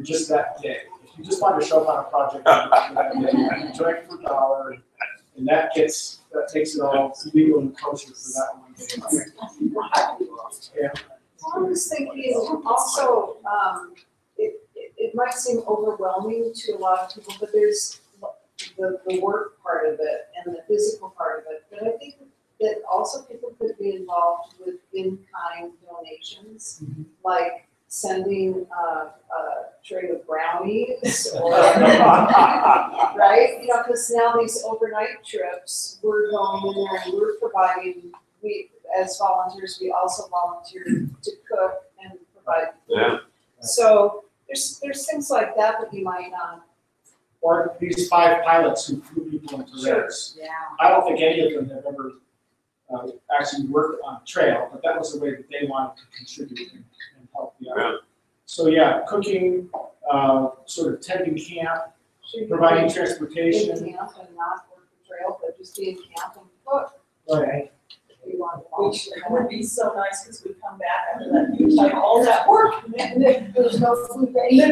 just that day. If you just want to show up on a project, you can join for $1, and that takes it all legal and kosher for that one day. Yeah. I was thinking also, it might seem overwhelming to a lot of people, but there's the work part of it and the physical part of it. But I think that also people could be involved with in-kind donations, like sending a tray of brownies or, right? Because now these overnight trips, we're going in there and we're providing, as volunteers, we also volunteer to cook and provide food. Yeah. So there's things like that you might not. Or these 5 pilots who flew people into rails. Yeah. I don't think any of them have ever actually worked on trail, but that was a way that they wanted to contribute and help the other. Yeah. So yeah, cooking, sort of tending camp, providing transportation. In camp and not work the trail, but just be in camp and cook. Right. If you want to Which volunteer. would be so nice because we come back after that huge, like all that work, and then there's no food to eat.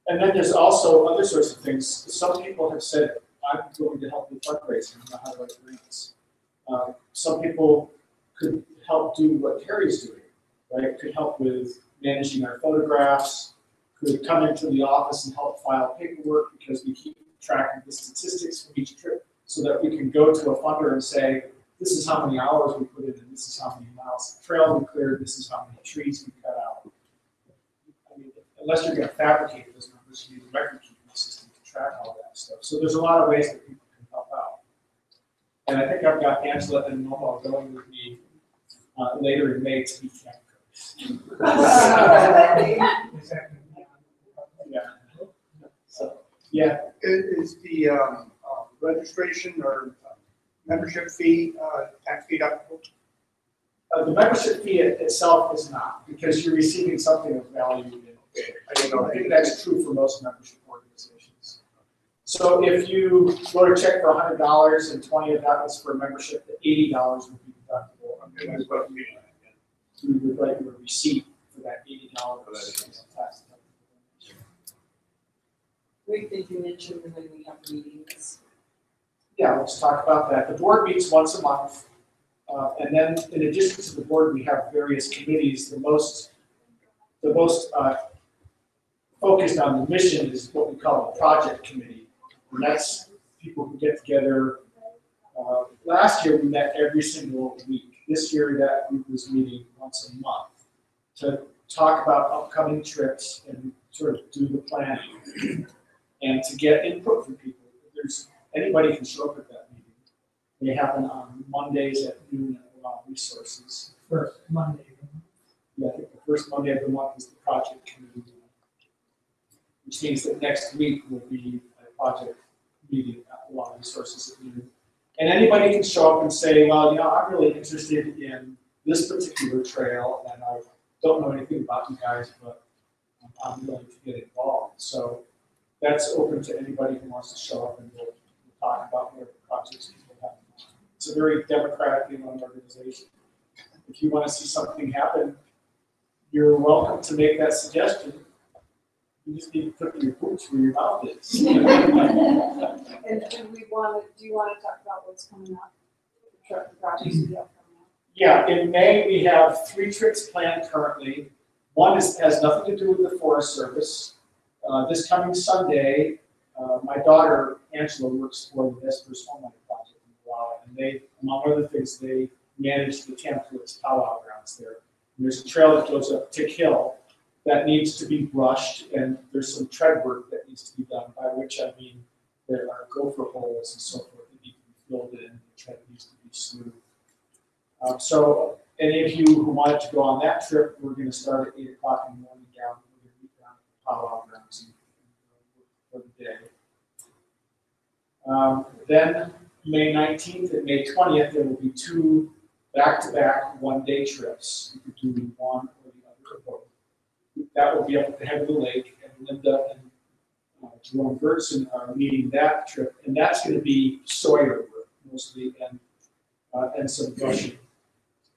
And then there's also other sorts of things. Some people have said, I'm going to help with fundraising, I know how to write grants. Some people could help do what Terry's doing, right? Could help with managing our photographs, could come into the office and help file paperwork because we keep track of the statistics from each trip so that we can go to a funder and say, this is how many hours we put in and this is how many miles of trail we cleared, this is how many trees we cut out. I mean, unless you're going to fabricate those numbers, you need a record keeping system to track all that stuff. So there's a lot of ways that people can help out. And I think I've got Angela and Noel going with me later in May to be camp coach. Exactly. Yeah. So, yeah. is the registration or membership fee tax deductible? The membership fee itself is not, because you're receiving something of value. I think that's true for most membership organizations. So if you wrote a check for $100 and 20 of that was for a membership, the $80 would be deductible. Okay, that's what we mean. We would write you a receipt for that $80 tax deductible. Rick, did you mention when we have meetings? Yeah, let's talk about that. The board meets once a month. And then in addition to the board, we have various committees. The most focused on the mission is what we call a project committee. And that's people who get together. Last year we met every single week. This year that group was meeting once a month to talk about upcoming trips and sort of do the planning and to get input from people. Anybody can show up at that meeting. They happen on Mondays at noon at Raw Resources. First Monday. Yeah, I think the first Monday of the month is the project committee, which means that next week will be a project meeting at Raw Resources at noon. And anybody can show up and say, well, I'm really interested in this particular trail, and I don't know anything about you guys, but I'm willing to get involved. So that's open to anybody who wants to show up, and we'll talk about whatever projects people have. It's a very democratically run organization. If you want to see something happen, you're welcome to make that suggestion. You just need to put your boots where your mouth is. And do you want to talk about what's coming up? The projects we have coming up? Yeah, in May we have 3 trips planned currently. One has nothing to do with the Forest Service. This coming Sunday, my daughter Angela works for the Vespers Homeland Project in Wow, and they, among other things, they manage the Camp Phillips powwow grounds there. And there's a trail that goes up Tick Hill that needs to be brushed, and there's some tread work that needs to be done, by which I mean there are gopher holes and so forth that need to be filled in, the tread needs to be smooth. So any of you who wanted to go on that trip, we're going to start at 8 o'clock in the morning down. We're going to meet down at the powwow grounds for the day. Then May 19th and May 20th, there will be 2 back-to-back one-day trips. You could do one or the other or both. That will be up at the head of the lake, and Linda and Jerome Gertson are leading that trip, and that's going to be Sawyer work mostly, and some brushing.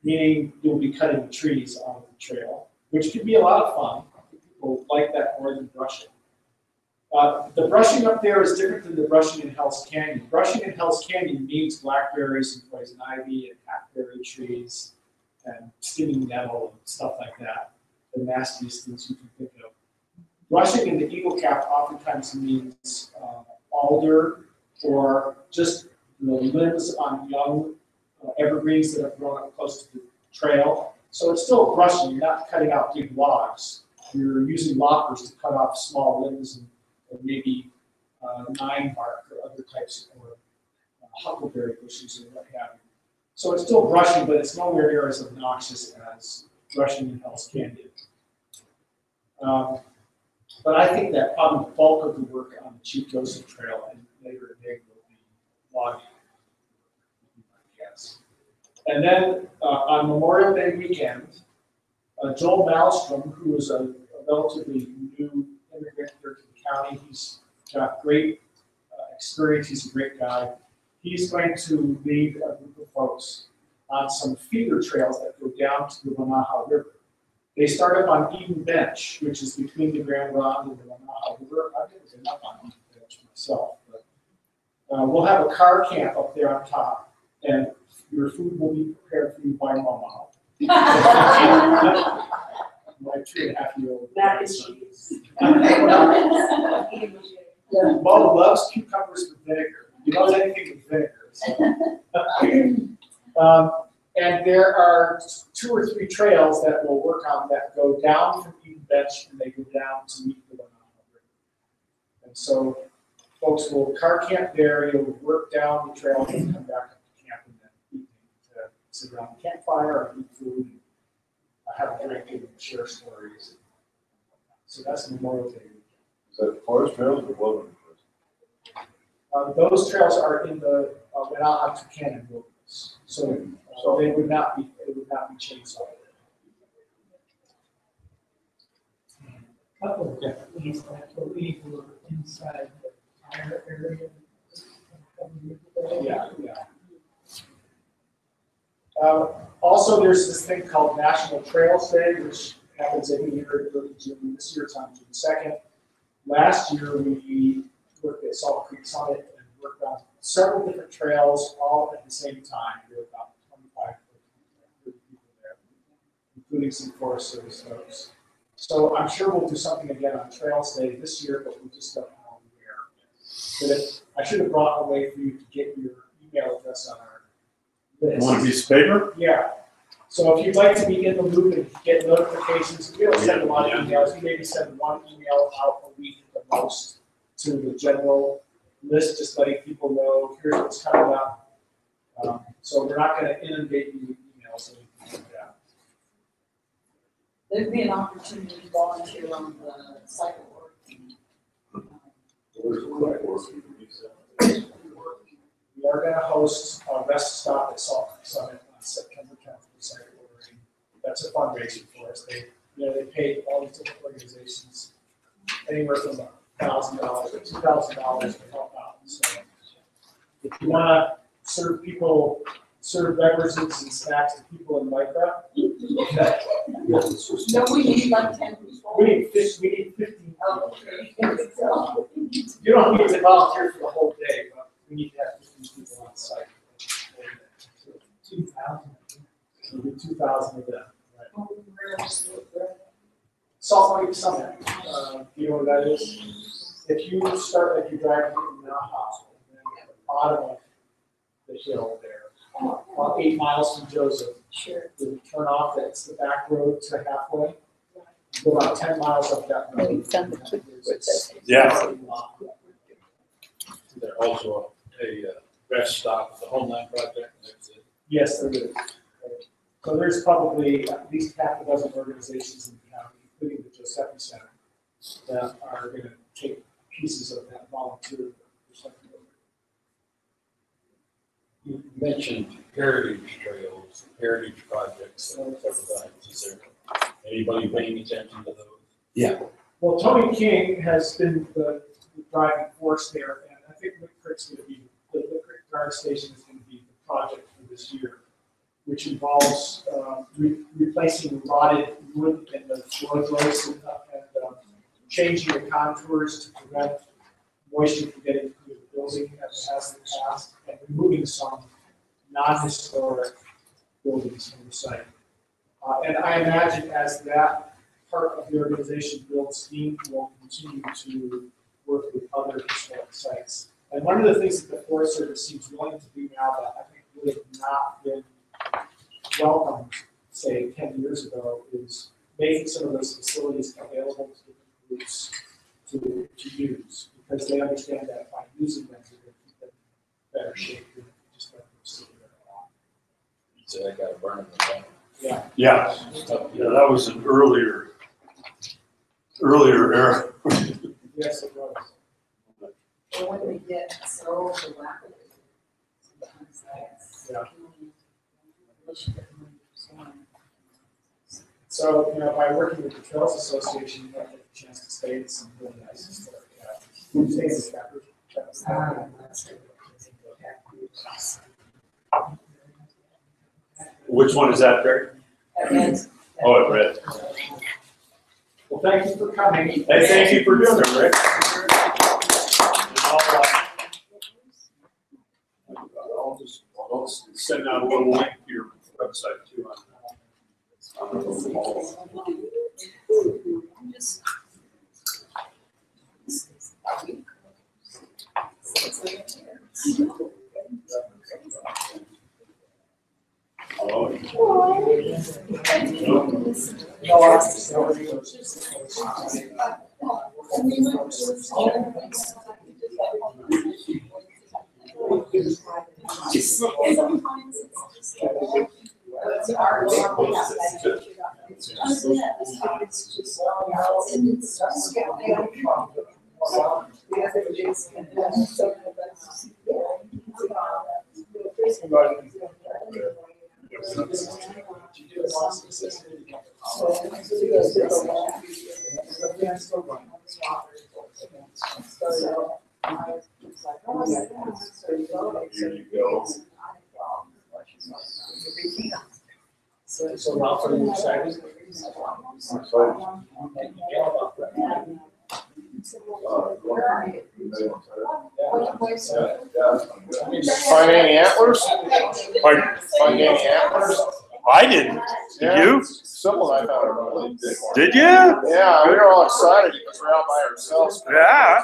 Meaning you'll be cutting the trees on the trail, which can be a lot of fun. People like that more than brushing. The brushing up there is different than the brushing in Hell's Canyon. Brushing in Hell's Canyon means blackberries and poison ivy and hackberry trees and stinging nettle and stuff like that. The nastiest things you can think of. Brushing in the Eagle Cap oftentimes means alder or just the limbs on young evergreens that have grown up close to the trail. So it's still brushing. You're not cutting out big logs. You're using loppers to cut off small limbs and maybe 9 bark or other types of huckleberry bushes or what have you. So it's still brushing, but it's nowhere near as obnoxious as brushing in Hell's Canyon. But I think that probably the bulk of the work on the Chief Joseph Trail and later in May will be logging, yes. And then on Memorial Day weekend, Joel Malmstrom, who is a relatively new immigrant here to the county, he's got great experience, he's a great guy. He's going to lead a group of folks on some feeder trails that go down to the Wanaha River. They start up on Eden Bench, which is between the Grand Ronde and the Wanaha River. I've never been up on Eden Bench myself, but we'll have a car camp up there on top, and your food will be prepared for you by Mama. My 2.5-year-old. Mac and cheese. Mo loves cucumbers with vinegar. He loves anything with vinegar. So. And there are 2 or 3 trails that we'll work on that go down from Eden Bench and they go down to meet the Wanaha River. And so folks will car camp there, you'll work down the trail and come back up to camp and then evening to sit around the campfire and eat food and have a drink and share stories. So that's Memorial Day. Is that forest trails or wilderness Those trails are in the Wenatchee Canyon wilderness, so they would not be chainsawed. Couple of these, I believe, were inside the fire area. Yeah, yeah. Also, there's this thing called National Trails Day, which happens every year in early June. This year it's on June 2nd. Last year we worked at Salt Creek Summit and worked on several different trails all at the same time. There were about 25 people there, including some Forest Service folks. So I'm sure we'll do something again on Trails Day this year, but we just don't know where. But I should have brought a way for you to get your email address on our list. Want a piece of paper? Yeah. So if you'd like to be in the loop and get notifications, we don't send a lot of emails. We maybe send one email out a week at the most to the general list, just letting people know here's what's coming up. So we're not going to inundate you with emails or anything like that. There'd be an opportunity to volunteer on the cycle work. We are going to host a rest stop at Salt Creek Summit on September 10th for cycle ordering. That's a fundraiser for us. They pay all these different organizations anywhere from $1,000 to $2,000 to help out. So if you want to serve beverages and snacks to people in Micah, No, we need like 10 people. we need 15 people. Oh, okay. You don't need to volunteer for the whole day, but we need to have 15 people on site. 2,000. We'll do 2,000 of them. Right. Oh, Salt Lake Summit, do you know where that is? If you start, like you drive from Naha, and then at the bottom of the hill there, about 8 miles from Joseph, Sure. you turn off, that's the back road to halfway. Go about 10 miles up that road. We've done the keep with this. Yeah. There's also a rest stop, the Homeland Project, and that's it. Yes, there is. So there's probably at least half a dozen organizations in the county, including the Giuseppe Center, that are going to take pieces of that volunteer. You mentioned heritage trails, heritage projects, several times. Is there anybody paying attention to those? Yeah. Well, Tony King has been the driving force there, and I think Lick Creek's going to be, the Lick Creek Guard Station is going to be the project for this year, which involves replacing rotted wood in the roadways and changing the contours to prevent moisture from getting through the building as it has in the past, and removing some non-historic buildings from the site. And I imagine as that part of the organization builds steam, we'll continue to work with other historic sites. And one of the things that the Forest Service seems willing to do now that I think would have not been welcomed, say, 10 years ago, is making some of those facilities available to different groups to use, because they understand that by using them, they're going to keep them in better shape than just let them sit there along. So I got to burn them down. Yeah. Yeah, that was an earlier era. Yes, it was. Or when we get so dilapidated, sometimes that's. Yeah. So, by working with the Trails Association, you might get a chance to stay at some really nice historic food stations. Which one is that, Barry? Oh, at Red. Well, thank you for coming. Hey, thank you for doing it, Rick. And I'll just send out a little link to your website too on the wall. Oh. Here you go. So now for the excited. Find any antlers? Pardon? Find any antlers? I didn't. Did you? Simple, I found a really big one. Did you? Yeah, we were all excited because we're out by ourselves. Yeah.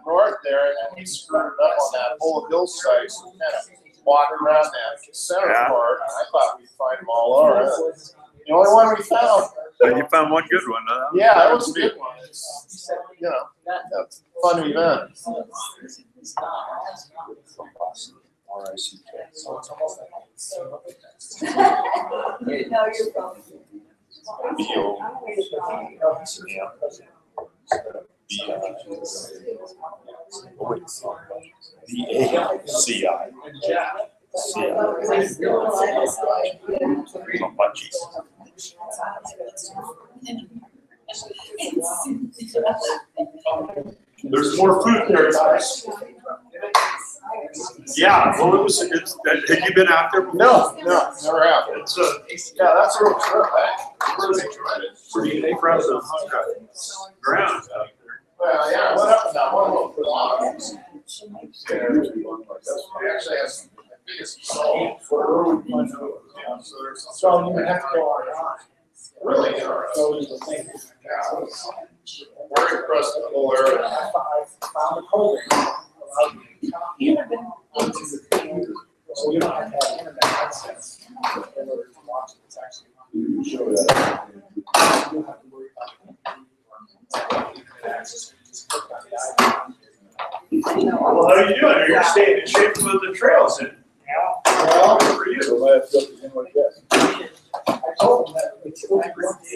North there, and then we screwed it up on that whole hillside, so we kind of walked around that center Yeah. part, and I thought we'd find them all over. The only one we found. So you found one good one, huh? Yeah, that was a good one. It's, you know, that's a fun event. No, you're probably. B-A-C-I. There's more fruit there, guys. Yeah, well, it was, it's, have you been out there before? No, never have. It's Yeah, that's a real trip. pretty impressive ground out there. Well, yeah, what happened now? One little block. We actually have some biggest salt. So there's some. So you have to go on. Really interesting. Yeah. We're impressed with the whole area. I found a code. So you don't have to have internet access in order to watch it. It's actually. Show that. You don't have to worry about internet access. You just click on the icon. Well, how are you doing? Are you staying in shape with the trails in? Well, Good for you. So I have to begin with this. I told him that it's really great. I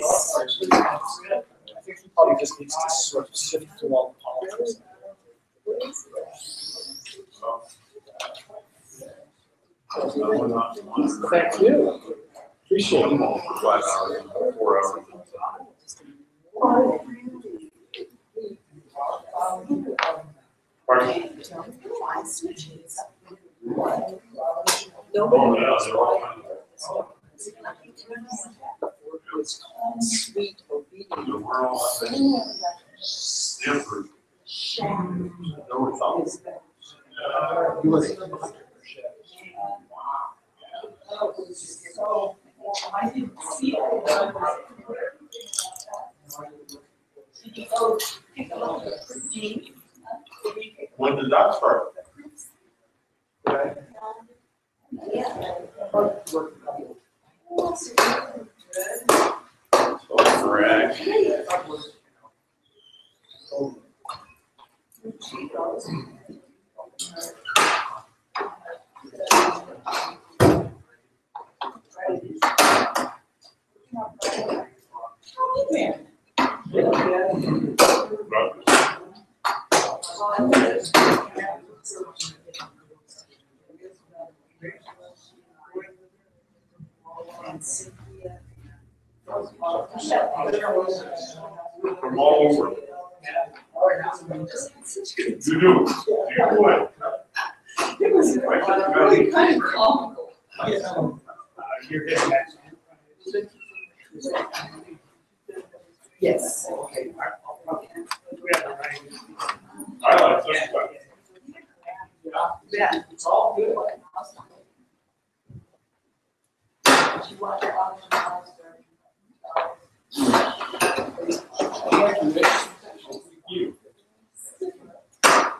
think he probably just needs to sort of sift through all the politics. Thank you. Appreciate it. 5 hours, 4 hours. Pardon? Oh, yeah, they're all kind of- Sweet obedience. the world, I think, Stanford. No thoughts. I didn't see it. Did you go pick a look at the Jean? When did that start? Oh, correct. From all over. You do. You would. It was really kind of comical. Yes. I like this one. Yeah. It's all good. Did you watch it?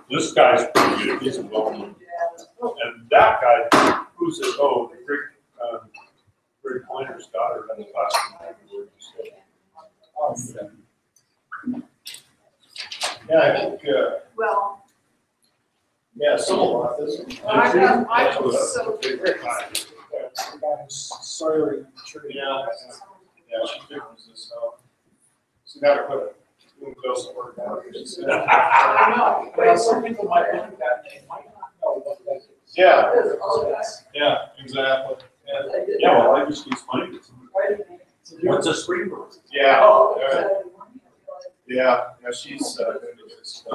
This guy's pretty good. He's a local. And that guy, who's it? Oh, Rick Bombaci's daughter. That's classic. Yeah, I think, Well, yeah, someone bought this. I was so. Sorry, Yeah, yeah, she did this, so. So now to put, doesn't work out. I know, but some people might look at that, they might not. Yeah, yeah, exactly. Yeah, well, I just explained it. What's a springboard? Yeah. Oh, Yeah, yeah, she's, gonna do this.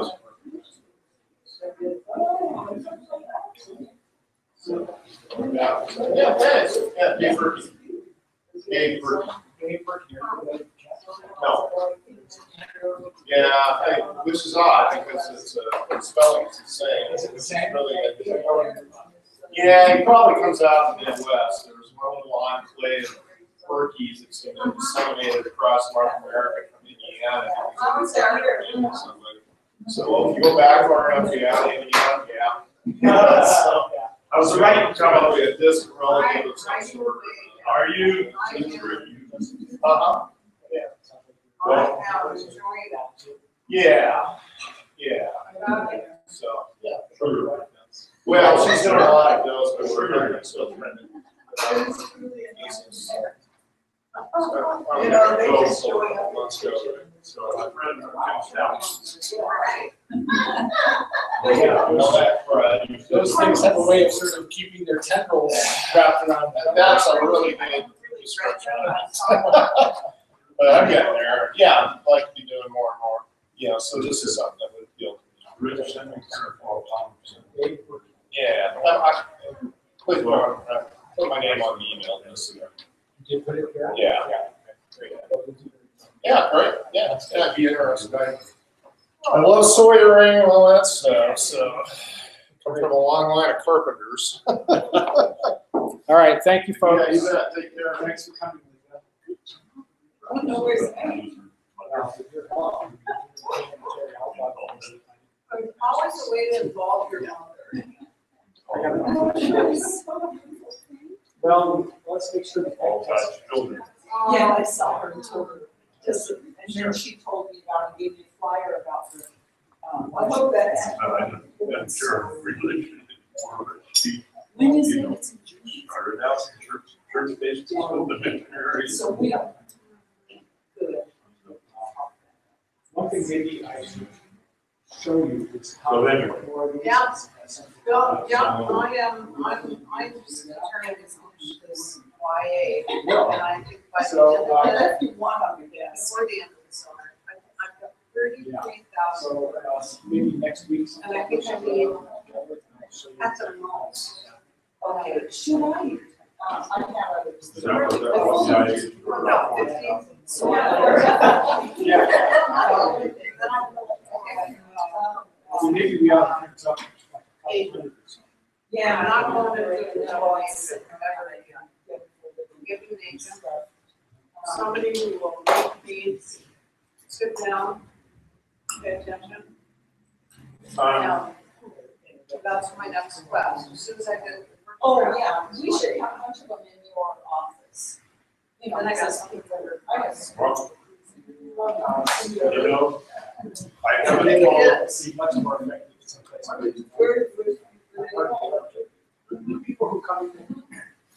Yeah, yeah, thanks. Yeah, Dave Berkey. Dave Berkey. No. Yeah, which is odd because it's spelling is the same. It's really, yeah, he probably comes out of the Midwest. There's one little enclave of Berkeys that's disseminated across North America from Indiana. So if you go back far enough, yeah, Indiana, yeah. So, I was right, probably a distant relative of some sort. Are you? Uh-huh. Yeah. Well, yeah, yeah. So, yeah. Sure. Well, she's doing a lot of those, but we're very still trending. You know, they just join up. Let's go. So my friend comes down. Those things have a way of sort of keeping their tendrils wrapped around them. That's a really good description. But I'm getting there. Yeah, I'd like to be doing more and more. Yeah, so this is something that would feel. Yeah, please put my name on the email list. You did put it there? Yeah. Yeah, great. Yeah, it's gonna be interesting. I love soldering and all that stuff, so come from a long line of carpenters. All right, thank you, folks. Yeah, you bet. Take care. Thanks for coming. No worries. Always a way to involve your mother. Well, let's make sure that. Yeah, I saw her and told her, just, and then she told me about and gave me a flyer about her. I hope that's. I'm sure religion. When is it? It's in June. Started out church-based school, the missionary. So we don't. Good. One thing maybe I should show you is how. So anyway. Yeah. Well, yeah, I'm just trying to finish this YA, and I think by the end of it, before the end of the summer, I've got 33,000. So maybe next week. And I think I need, at the most, okay, should I? I have others. Is that what that was? No, 15. So. So maybe we ought to print up like 500 or something. Yeah, I'm not going to do it until I sit and give you names. Somebody who will make these, sit down, pay attention. Now, that's my next class, as soon as I get. Oh, yeah, we should have a bunch of them in your office. You know, next to something for, I guess. You know, I have They a will see much more effective someplace. The people who come in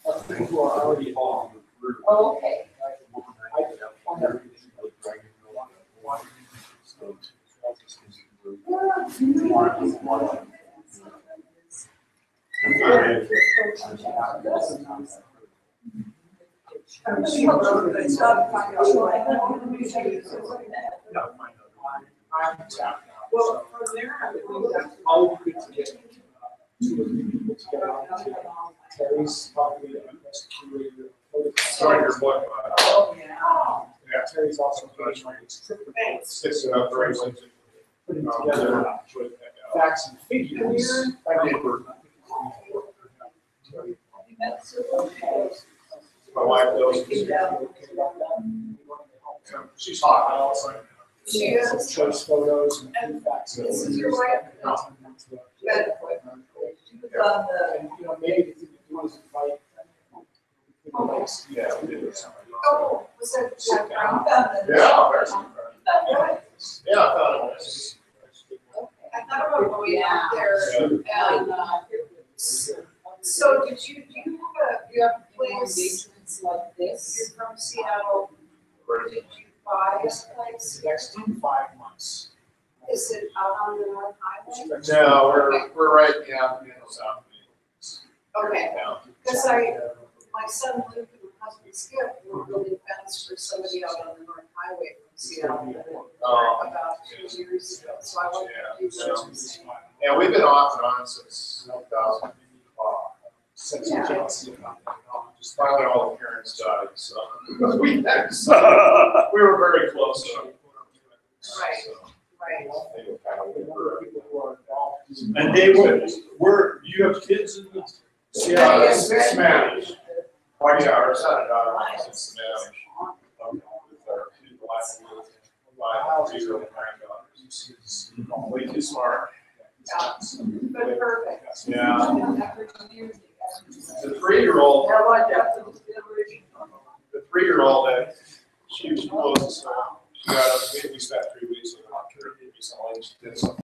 are people who are already on. Oh, okay. I'm tapped now. Well, from there, I would go back to. I'll be good to get 2 or 3 people together to Terry's probably the best curator. Start your book. Oh, yeah. Terry's also doing his trip reports, Six and up, right? putting together facts and figures. My wife knows. She's hot. She is. Shows photos and facts. This is your wife? No. Good. And, you know, maybe if you want to invite. Yeah, we did. Oh, was that Jack Brown? Yeah, very surprised. Yeah, I thought it was. I thought about going out there and, so did you have a place like this? You're from Seattle, where did you buy a place? The next 5 months. Is it out on the North Highway? No, we're right, yeah, in the south. Okay, Yeah. because my son Luke and my husband Skip were building fence for somebody out on the North Highway from Seattle about 2 years ago, so I wanted to do that. Yeah, we've been off and on since 2000. Since Yeah. Just finally all the parents died, so. We were very close. Right. Right. They were kind of- And David, you have kids in this? Yeah, it's Spanish. Oh, yeah, our son and daughter is in Spanish. With our two black 3-year-old granddaughters. Way too smart. But perfect. Yeah. After 2 years, The 3-year-old, now watch out for the generation. the 3-year-old that she was close, so she got us, we spent 3 weeks with her recently. She did some